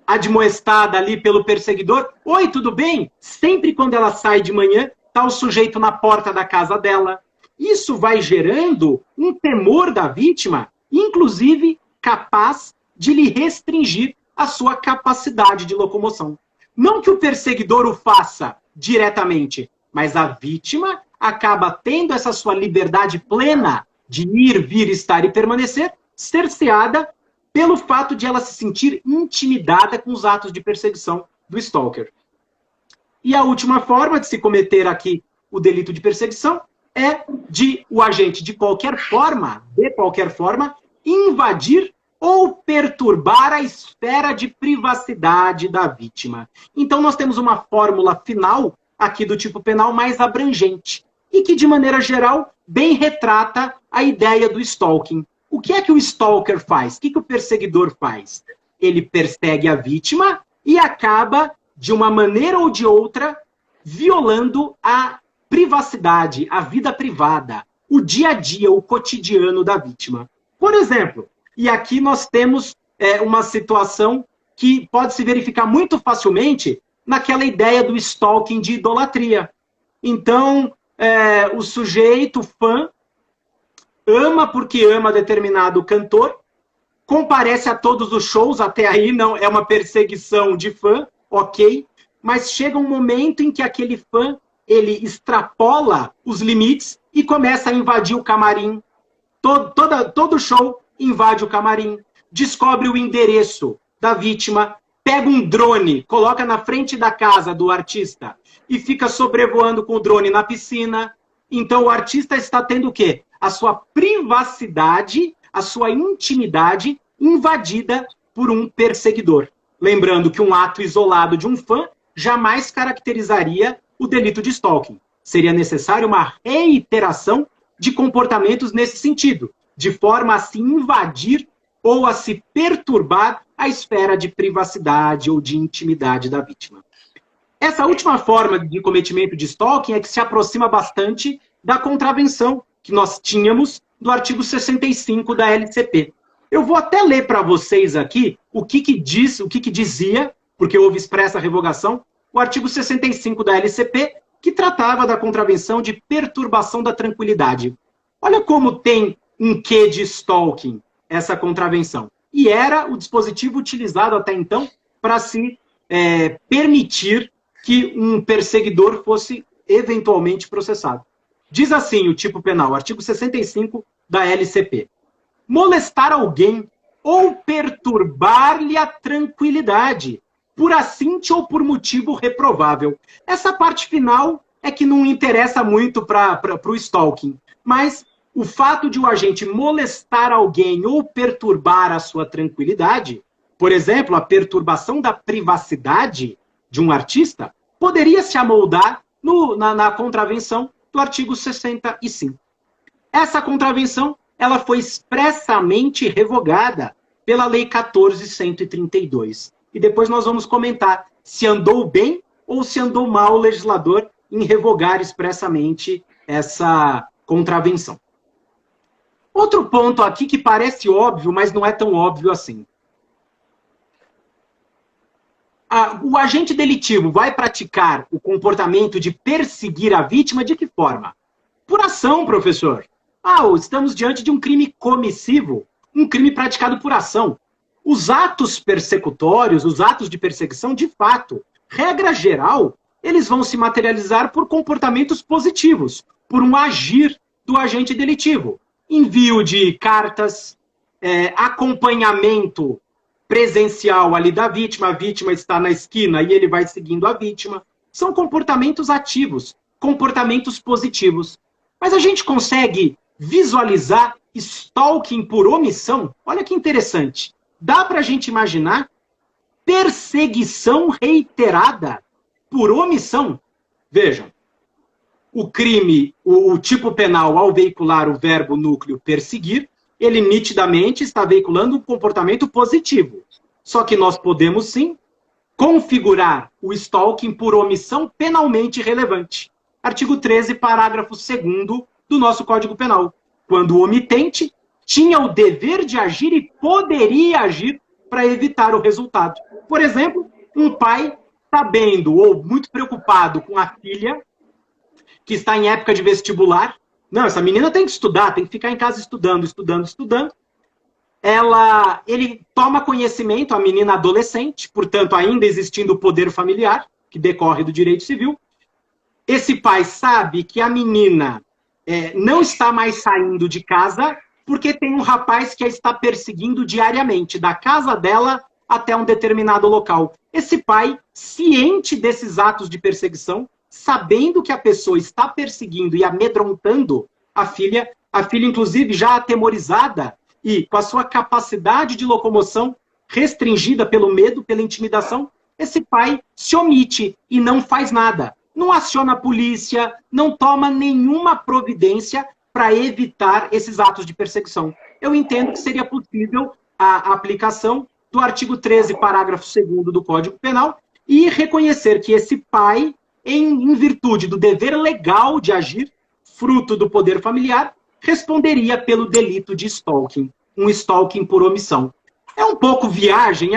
admoestada ali pelo perseguidor. Oi, tudo bem? Sempre quando ela sai de manhã, está o sujeito na porta da casa dela. Isso vai gerando um temor da vítima, inclusive capaz de lhe restringir a sua capacidade de locomoção. Não que o perseguidor o faça diretamente, mas a vítima acaba tendo essa sua liberdade plena de ir, vir, estar e permanecer cerceada pelo fato de ela se sentir intimidada com os atos de perseguição do stalker. E a última forma de se cometer aqui o delito de perseguição é de o agente, de qualquer forma, invadir ou perturbar a esfera de privacidade da vítima. Então nós temos uma fórmula final aqui do tipo penal mais abrangente e que, de maneira geral, bem retrata a ideia do stalking. O que é que o stalker faz? O que o perseguidor faz? Ele persegue a vítima e acaba, de uma maneira ou de outra, violando a privacidade, a vida privada, o dia a dia, o cotidiano da vítima. Por exemplo, e aqui nós temos uma situação que pode se verificar muito facilmente naquela ideia do stalking de idolatria. Então, o sujeito, o fã, ama porque ama determinado cantor, comparece a todos os shows, até aí não é uma perseguição de fã, ok, mas chega um momento em que aquele fã, ele extrapola os limites e começa a invadir o camarim. Todo show invade o camarim, descobre o endereço da vítima, pega um drone, coloca na frente da casa do artista e fica sobrevoando com o drone na piscina. Então o artista está tendo o quê? A sua privacidade, a sua intimidade invadida por um perseguidor. Lembrando que um ato isolado de um fã jamais caracterizaria o delito de stalking. Seria necessário uma reiteração de comportamentos nesse sentido, de forma a se invadir ou a se perturbar a esfera de privacidade ou de intimidade da vítima. Essa última forma de cometimento de stalking é que se aproxima bastante da contravenção que nós tínhamos do artigo 65 da LCP. Eu vou até ler para vocês aqui o que dizia, porque houve expressa revogação, o artigo 65 da LCP, que tratava da contravenção de perturbação da tranquilidade. Olha como tem um quê de stalking, essa contravenção. E era o dispositivo utilizado até então para se permitir que um perseguidor fosse eventualmente processado. Diz assim o tipo penal, artigo 65 da LCP. Molestar alguém ou perturbar-lhe a tranquilidade, por assinte ou por motivo reprovável. Essa parte final é que não interessa muito para o stalking, mas o fato de o agente molestar alguém ou perturbar a sua tranquilidade, por exemplo, a perturbação da privacidade de um artista, poderia se amoldar na contravenção do artigo 65. Essa contravenção ela foi expressamente revogada pela Lei 14.132. E depois nós vamos comentar se andou bem ou se andou mal o legislador em revogar expressamente essa contravenção. Outro ponto aqui que parece óbvio, mas não é tão óbvio assim. O agente delitivo vai praticar o comportamento de perseguir a vítima de que forma? Por ação, professor. Estamos diante de um crime comissivo, um crime praticado por ação. Os atos persecutórios, os atos de perseguição, de fato, regra geral, eles vão se materializar por comportamentos positivos, por um agir do agente delitivo. Envio de cartas, acompanhamento presencial ali da vítima, a vítima está na esquina e ele vai seguindo a vítima. São comportamentos ativos, comportamentos positivos. Mas a gente consegue visualizar stalking por omissão? Olha que interessante. Dá para a gente imaginar perseguição reiterada por omissão? Vejam, o crime, o tipo penal, ao veicular o verbo núcleo perseguir, ele nitidamente está veiculando um comportamento positivo. Só que nós podemos, sim, configurar o stalking por omissão penalmente relevante. Artigo 13, parágrafo 2º do nosso Código Penal. Quando o omitente tinha o dever de agir e poderia agir para evitar o resultado. Por exemplo, um pai sabendo ou muito preocupado com a filha, que está em época de vestibular. Não, essa menina tem que estudar, tem que ficar em casa estudando. Ele toma conhecimento, a menina adolescente, portanto, ainda existindo o poder familiar, que decorre do direito civil. Esse pai sabe que a menina não está mais saindo de casa porque tem um rapaz que a está perseguindo diariamente, da casa dela até um determinado local. Esse pai, ciente desses atos de perseguição, sabendo que a pessoa está perseguindo e amedrontando a filha inclusive já atemorizada e com a sua capacidade de locomoção restringida pelo medo, pela intimidação, esse pai se omite e não faz nada. Não aciona a polícia, não toma nenhuma providência para evitar esses atos de perseguição. Eu entendo que seria possível a aplicação do artigo 13, parágrafo 2º do Código Penal e reconhecer que esse pai, em virtude do dever legal de agir, fruto do poder familiar, responderia pelo delito de stalking, um stalking por omissão. É um pouco viagem,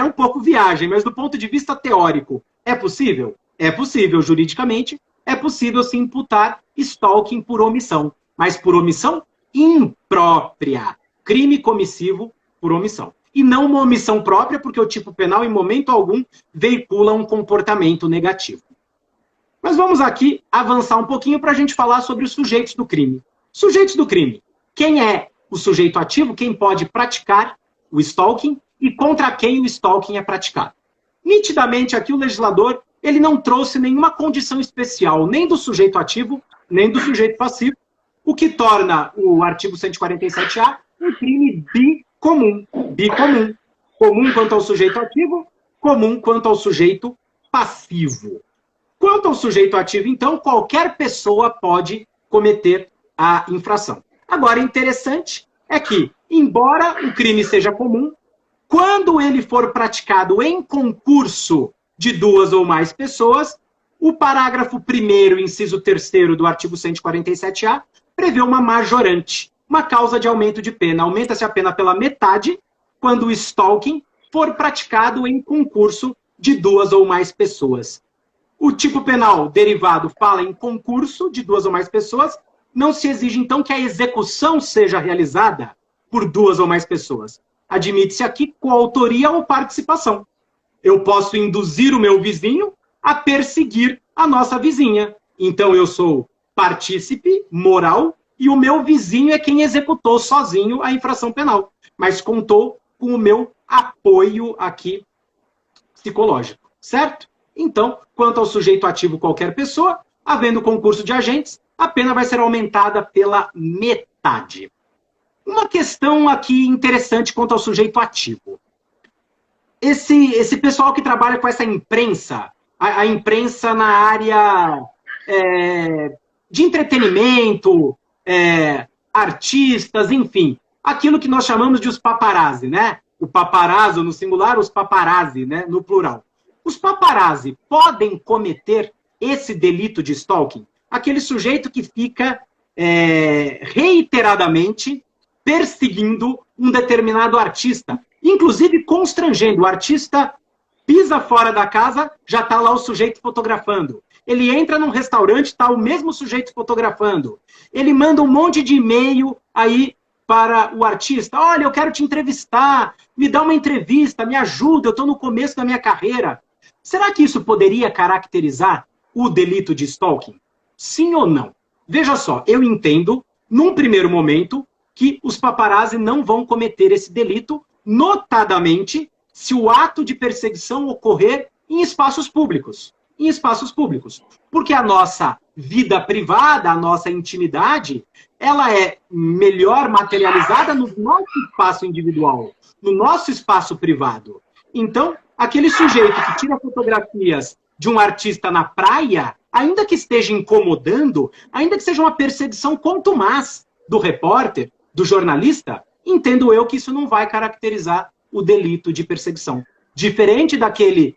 mas do ponto de vista teórico, é possível? É possível, juridicamente, é possível se imputar stalking por omissão, mas por omissão imprópria, crime comissivo por omissão. E não uma omissão própria, porque o tipo penal, em momento algum, veicula um comportamento negativo. Mas vamos aqui avançar um pouquinho para a gente falar sobre os sujeitos do crime. Sujeitos do crime. Quem é o sujeito ativo? Quem pode praticar o stalking e contra quem o stalking é praticado? Nitidamente, aqui o legislador ele não trouxe nenhuma condição especial, nem do sujeito ativo, nem do sujeito passivo, o que torna o artigo 147-A um crime bicomum. Bicomum. Comum quanto ao sujeito ativo, comum quanto ao sujeito passivo. Quanto ao sujeito ativo, então, qualquer pessoa pode cometer a infração. Agora, interessante é que, embora o crime seja comum, quando ele for praticado em concurso de 2 ou mais pessoas, o parágrafo 1º, inciso 3º do artigo 147-A, prevê uma majorante, uma causa de aumento de pena. Aumenta-se a pena pela metade quando o stalking for praticado em concurso de 2 ou mais pessoas. O tipo penal derivado fala em concurso de 2 ou mais pessoas, não se exige, então, que a execução seja realizada por 2 ou mais pessoas. Admite-se aqui coautoria ou participação. Eu posso induzir o meu vizinho a perseguir a nossa vizinha. Então, eu sou partícipe moral e o meu vizinho é quem executou sozinho a infração penal, mas contou com o meu apoio aqui psicológico, certo? Então, quanto ao sujeito ativo qualquer pessoa, havendo concurso de agentes, a pena vai ser aumentada pela metade. Uma questão aqui interessante quanto ao sujeito ativo. Esse pessoal que trabalha com essa imprensa, a imprensa na área de entretenimento, artistas, enfim, aquilo que nós chamamos de os paparazzi, né? O paparazzo no singular, os paparazzi, né, no plural. Os paparazzi podem cometer esse delito de stalking? Aquele sujeito que fica reiteradamente perseguindo um determinado artista, inclusive constrangendo. O artista pisa fora da casa, já está lá o sujeito fotografando. Ele entra num restaurante, está o mesmo sujeito fotografando. Ele manda um monte de e-mail aí para o artista. Olha, eu quero te entrevistar, me dá uma entrevista, me ajuda, eu estou no começo da minha carreira. Será que isso poderia caracterizar o delito de stalking? Sim ou não? Veja só, eu entendo, num primeiro momento, que os paparazzi não vão cometer esse delito, notadamente se o ato de perseguição ocorrer em espaços públicos. Em espaços públicos. Porque a nossa vida privada, a nossa intimidade, ela é melhor materializada no nosso espaço individual, no nosso espaço privado. Então, aquele sujeito que tira fotografias de um artista na praia, ainda que esteja incomodando, ainda que seja uma perseguição contumaz do repórter, do jornalista, entendo eu que isso não vai caracterizar o delito de perseguição. Diferente daquele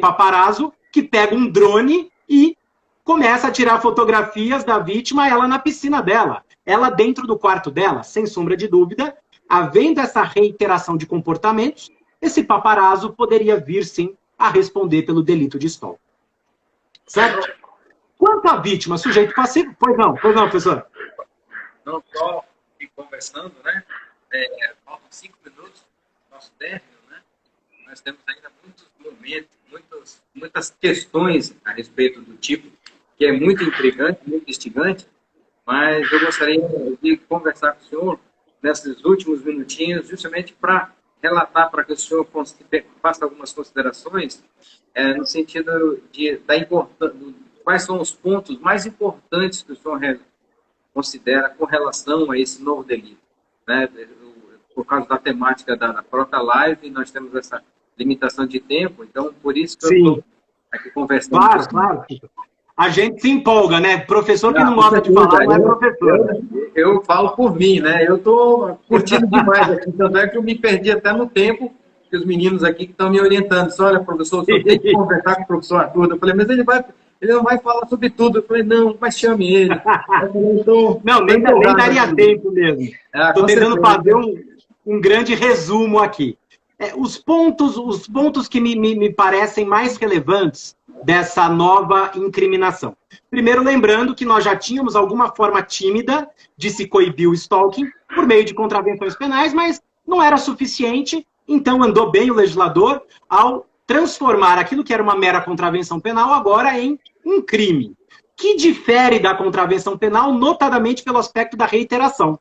paparazzo que pega um drone e começa a tirar fotografias da vítima, ela na piscina dela, ela dentro do quarto dela, sem sombra de dúvida, havendo essa reiteração de comportamentos, esse paparazzo poderia vir, sim, a responder pelo delito de stalking. Certo? Quanto à vítima, sujeito passivo, pois não, professor? Não só conversando, né? Faltam 5 minutos do nosso término, né? Nós temos ainda muitos momentos, muitas questões a respeito do tipo, que é muito intrigante, muito instigante, mas eu gostaria de conversar com o senhor nesses últimos minutinhos, justamente para relatar, para que o senhor faça algumas considerações no sentido da importância, quais são os pontos mais importantes que o senhor considera com relação a esse novo delito, né? Por causa da temática da própria live, nós temos essa limitação de tempo, então por isso que eu estou aqui conversando. Claro. A gente se empolga, né? Professor que não gosta de falar, não é professor. Eu falo por mim, né? Eu estou curtindo demais aqui, tanto é que eu me perdi até no tempo, que os meninos aqui que estão me orientando. Olha, professor, o senhor tem que conversar com o professor Arthur. Eu falei, mas ele não vai falar sobre tudo. Eu falei, não, mas chame ele. Nem daria tempo mesmo. Estou tentando fazer um grande resumo aqui. Os pontos que me parecem mais relevantes dessa nova incriminação. Primeiro, lembrando que nós já tínhamos alguma forma tímida de se coibir o stalking por meio de contravenções penais, mas não era suficiente, então andou bem o legislador ao transformar aquilo que era uma mera contravenção penal agora em um crime, que difere da contravenção penal notadamente pelo aspecto da reiteração.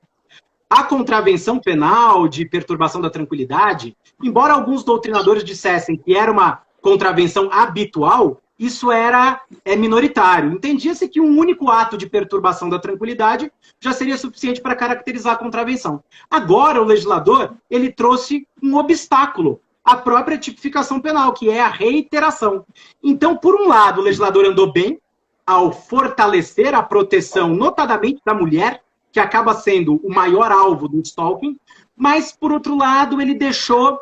A contravenção penal de perturbação da tranquilidade, embora alguns doutrinadores dissessem que era uma contravenção habitual, isso era minoritário. Entendia-se que um único ato de perturbação da tranquilidade já seria suficiente para caracterizar a contravenção. Agora, o legislador ele trouxe um obstáculo à própria tipificação penal, que é a reiteração. Então, por um lado, o legislador andou bem ao fortalecer a proteção, notadamente da mulher, que acaba sendo o maior alvo do stalking, mas, por outro lado, ele deixou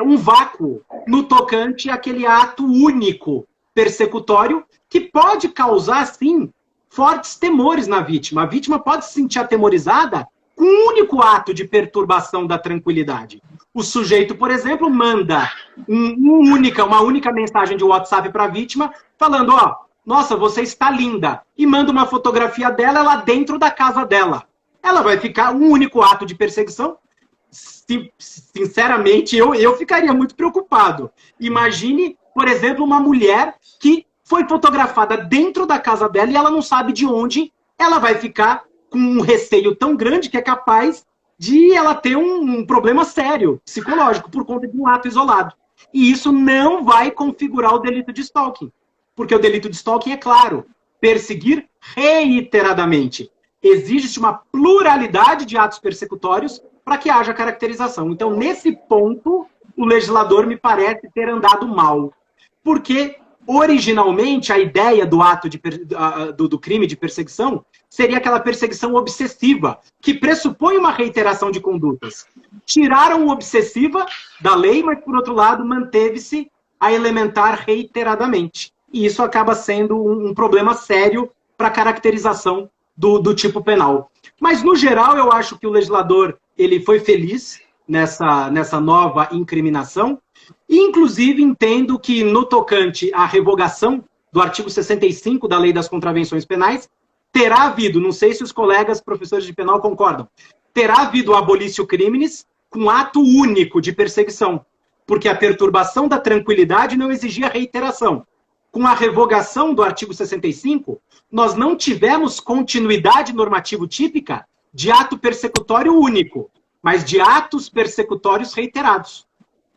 um vácuo no tocante àquele ato único persecutório que pode causar, sim, fortes temores na vítima. A vítima pode se sentir atemorizada com um único ato de perturbação da tranquilidade. O sujeito, por exemplo, manda uma única mensagem de WhatsApp para a vítima, falando, nossa, você está linda, e manda uma fotografia dela lá dentro da casa dela. Ela vai ficar um único ato de perseguição. Sinceramente, eu ficaria muito preocupado. Imagine, por exemplo, uma mulher que foi fotografada dentro da casa dela e ela não sabe de onde. Ela vai ficar com um receio tão grande que é capaz de ela ter um problema sério, psicológico, por conta de um ato isolado. E isso não vai configurar o delito de stalking. Porque o delito de stalking é claro, perseguir reiteradamente. Existe uma pluralidade de atos persecutórios para que haja caracterização. Então, nesse ponto, o legislador me parece ter andado mal. Porque, originalmente, a ideia do ato do crime de perseguição seria aquela perseguição obsessiva, que pressupõe uma reiteração de condutas. Tiraram o obsessiva da lei, mas, por outro lado, manteve-se a elementar reiteradamente. E isso acaba sendo um problema sério para a caracterização do tipo penal. Mas, no geral, eu acho que o legislador ele foi feliz nessa nova incriminação, e, inclusive, entendo que, no tocante à revogação do artigo 65 da Lei das Contravenções Penais, terá havido, não sei se os colegas professores de penal concordam, terá havido abolício criminis com ato único de perseguição, porque a perturbação da tranquilidade não exigia reiteração. Com a revogação do artigo 65, nós não tivemos continuidade normativo típica de ato persecutório único, mas de atos persecutórios reiterados.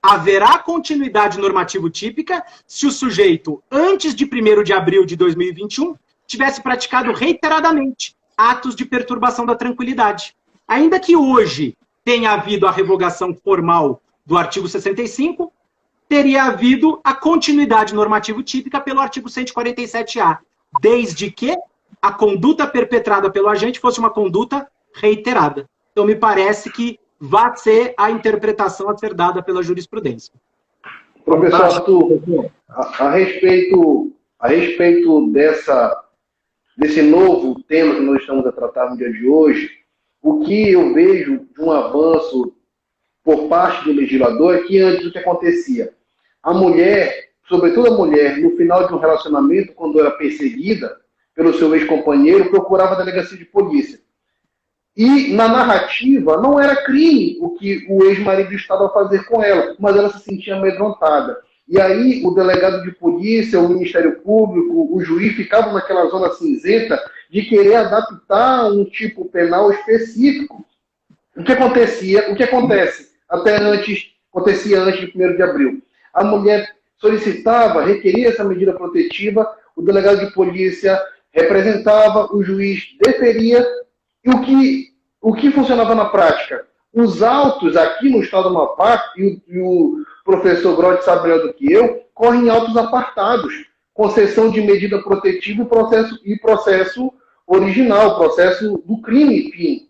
Haverá continuidade normativo típica se o sujeito, antes de 1º de abril de 2021, tivesse praticado reiteradamente atos de perturbação da tranquilidade. Ainda que hoje tenha havido a revogação formal do artigo 65, teria havido a continuidade normativo típica pelo artigo 147-A, desde que a conduta perpetrada pelo agente fosse uma conduta reiterada. Então, me parece que vai ser a interpretação a ser dada pela jurisprudência. Professor Arthur, a respeito desse novo tema que nós estamos a tratar no dia de hoje, o que eu vejo de um avanço por parte do legislador é que antes o que acontecia? A mulher, sobretudo a mulher, no final de um relacionamento, quando era perseguida pelo seu ex-companheiro, procurava a delegacia de polícia. E, na narrativa, não era crime o que o ex-marido estava a fazer com ela, mas ela se sentia amedrontada. E aí, o delegado de polícia, o Ministério Público, o juiz ficavam naquela zona cinzenta de querer adaptar um tipo penal específico. O que acontece? Acontecia antes de 1º de abril. A mulher solicitava, requeria essa medida protetiva, o delegado de polícia representava, o juiz deferia. E o que funcionava na prática? Os autos aqui no estado do Amapá, e o professor Grotti sabe melhor do que eu, correm autos apartados, concessão de medida protetiva e processo original, processo do crime, enfim.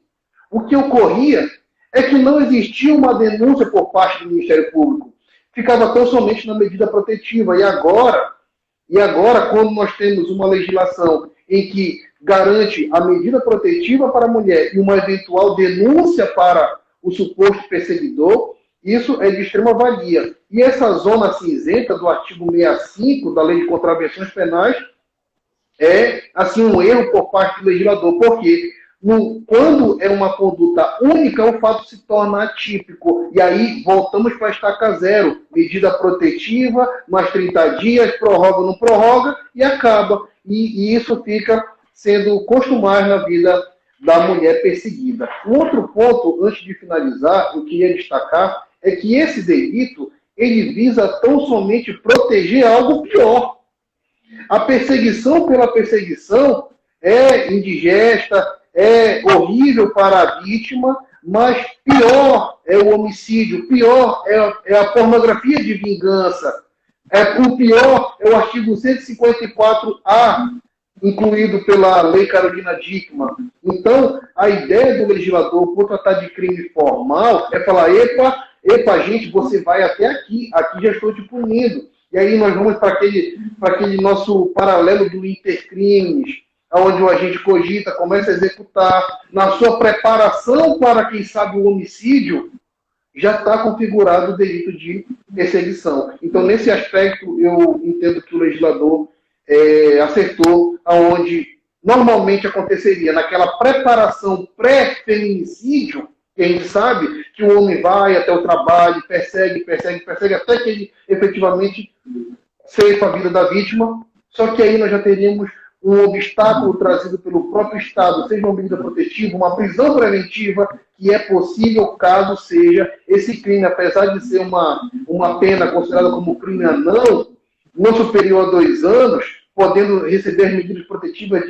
O que ocorria é que não existia uma denúncia por parte do Ministério Público. Ficava tão somente na medida protetiva. E agora, quando nós temos uma legislação em que garante a medida protetiva para a mulher e uma eventual denúncia para o suposto perseguidor, isso é de extrema valia. E essa zona cinzenta do artigo 65 da Lei de Contravenções Penais é, assim, um erro por parte do legislador, porque quando é uma conduta única, o fato se torna atípico. E aí voltamos para a estaca zero. Medida protetiva, mais 30 dias, prorroga ou não prorroga, e acaba. E isso fica sendo costumável na vida da mulher perseguida. Um outro ponto, antes de finalizar, eu queria destacar, é que esse delito, ele visa tão somente proteger algo pior. A perseguição pela perseguição é indigesta, é horrível para a vítima, mas pior é o homicídio, pior é a pornografia de vingança. O pior é o artigo 154-A, incluído pela Lei Carolina Dickmann. Então, a ideia do legislador, por tratar de crime formal, é falar, epa, gente, você vai até aqui já estou te punindo. E aí nós vamos para aquele nosso paralelo do intercrimes, onde o agente cogita, começa a executar, na sua preparação para, quem sabe, o homicídio, já está configurado o delito de perseguição. Então, nesse aspecto, eu entendo que o legislador acertou aonde normalmente aconteceria, naquela preparação pré-feminicídio, que a gente sabe que o homem vai até o trabalho, persegue, até que ele efetivamente ceifa a vida da vítima, só que aí nós já teríamos um obstáculo trazido pelo próprio Estado, seja uma medida protetiva, uma prisão preventiva, que é possível caso seja esse crime, apesar de ser uma pena considerada como crime anão, não superior a 2 anos, podendo receber medidas protetivas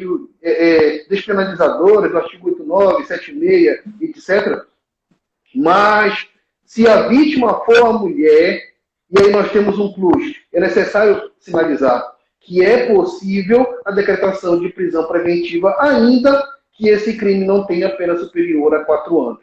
despenalizadoras do artigo 89, 76, etc. Mas, se a vítima for a mulher, e aí nós temos um plus, é necessário sinalizar que é possível a decretação de prisão preventiva, ainda que esse crime não tenha pena superior a 4 anos.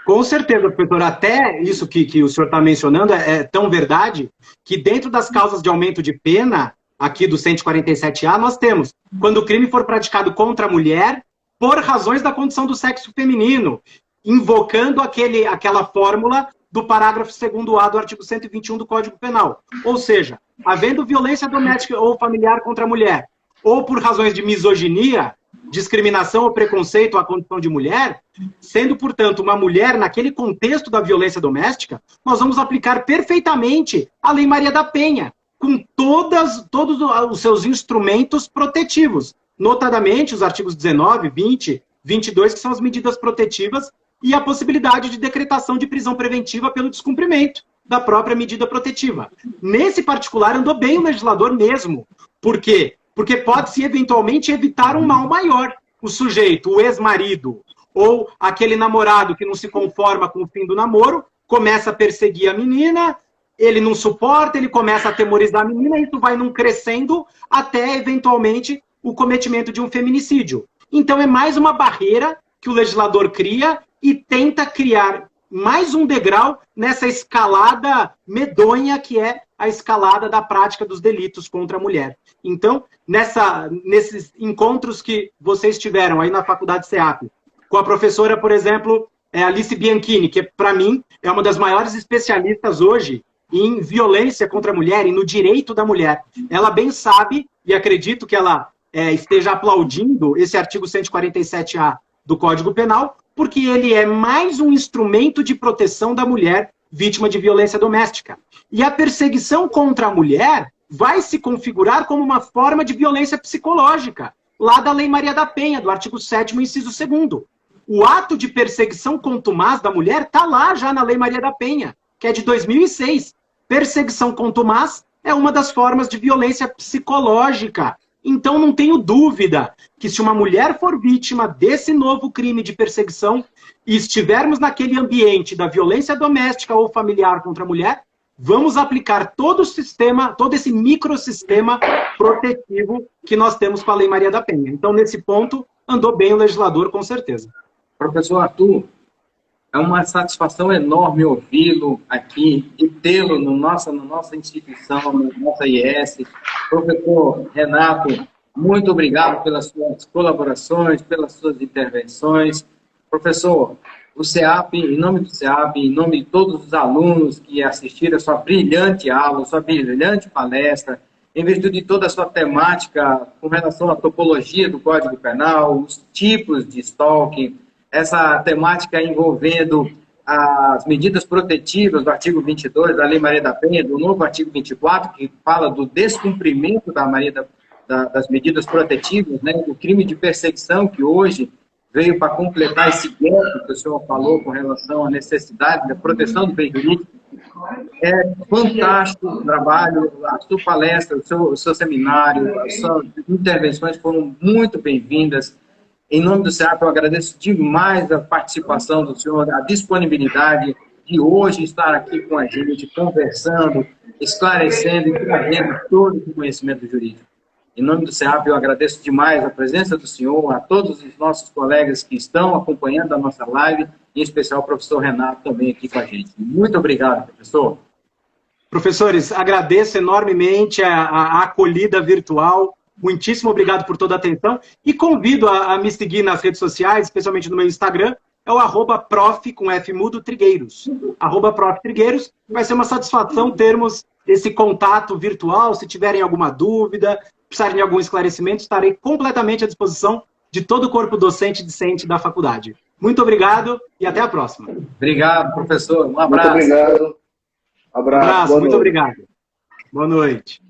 Com certeza, professor. Até isso que o senhor está mencionando é tão verdade que dentro das causas de aumento de pena, aqui do 147-A, nós temos, quando o crime for praticado contra a mulher por razões da condição do sexo feminino, invocando aquela fórmula do parágrafo 2º-A do artigo 121 do Código Penal. Ou seja, havendo violência doméstica ou familiar contra a mulher, ou por razões de misoginia, discriminação ou preconceito à condição de mulher, sendo, portanto, uma mulher naquele contexto da violência doméstica, nós vamos aplicar perfeitamente a Lei Maria da Penha, com todos os seus instrumentos protetivos, notadamente os artigos 19, 20, 22, que são as medidas protetivas, e a possibilidade de decretação de prisão preventiva pelo descumprimento da própria medida protetiva. Nesse particular, andou bem o legislador mesmo. Por quê? Porque pode-se, eventualmente, evitar um mal maior. O sujeito, o ex-marido, ou aquele namorado que não se conforma com o fim do namoro, começa a perseguir a menina, ele não suporta, ele começa a atemorizar a menina, e isso vai num crescendo até, eventualmente, o cometimento de um feminicídio. Então, é mais uma barreira que o legislador cria e tenta criar mais um degrau nessa escalada medonha que é a escalada da prática dos delitos contra a mulher. Então, nesses encontros que vocês tiveram aí na Faculdade SEAP, com a professora, por exemplo, Alice Bianchini, que para mim é uma das maiores especialistas hoje em violência contra a mulher e no direito da mulher. Ela bem sabe, e acredito que ela esteja aplaudindo esse artigo 147-A do Código Penal, porque ele é mais um instrumento de proteção da mulher vítima de violência doméstica. E a perseguição contra a mulher vai se configurar como uma forma de violência psicológica, lá da Lei Maria da Penha, do artigo 7º, inciso 2º. O ato de perseguição contumaz da mulher está lá já na Lei Maria da Penha, que é de 2006. Perseguição contumaz é uma das formas de violência psicológica. Então, não tenho dúvida que se uma mulher for vítima desse novo crime de perseguição e estivermos naquele ambiente da violência doméstica ou familiar contra a mulher, vamos aplicar todo o sistema, todo esse microsistema protetivo que nós temos com a Lei Maria da Penha. Então, nesse ponto, andou bem o legislador, com certeza. Professor Arthur, é uma satisfação enorme ouvi-lo aqui e tê-lo na nossa instituição, na nossa IES. Professor Renato, muito obrigado pelas suas colaborações, pelas suas intervenções. Professor, o SEAP, em nome do SEAP, em nome de todos os alunos que assistiram a sua brilhante aula, sua brilhante palestra, em virtude de toda a sua temática com relação à topologia do Código Penal, os tipos de stalking, essa temática envolvendo as medidas protetivas do artigo 22 da Lei Maria da Penha, do novo artigo 24, que fala do descumprimento das medidas protetivas, né, do crime de perseguição, que hoje veio para completar esse gap que o senhor falou com relação à necessidade da proteção do bem jurídico. É fantástico o trabalho, a sua palestra, o seu seminário, as suas intervenções foram muito bem-vindas. Em nome do SEAP, eu agradeço demais a participação do senhor, a disponibilidade de hoje estar aqui com a gente, conversando, esclarecendo e trazendo todo o conhecimento jurídico. Em nome do SEAP, eu agradeço demais a presença do senhor, a todos os nossos colegas que estão acompanhando a nossa live, em especial o professor Renato também aqui com a gente. Muito obrigado, professor. Professores, agradeço enormemente a acolhida virtual. Muitíssimo obrigado por toda a atenção e convido a me seguir nas redes sociais, especialmente no meu Instagram, é o @prof, com F mudo, Trigueiros. @prof Trigueiros. Vai ser uma satisfação termos esse contato virtual. Se tiverem alguma dúvida, precisarem de algum esclarecimento, estarei completamente à disposição de todo o corpo docente e discente da faculdade. Muito obrigado e até a próxima. Obrigado, professor. Um abraço. Muito obrigado. Abraço, muito obrigado. Boa noite.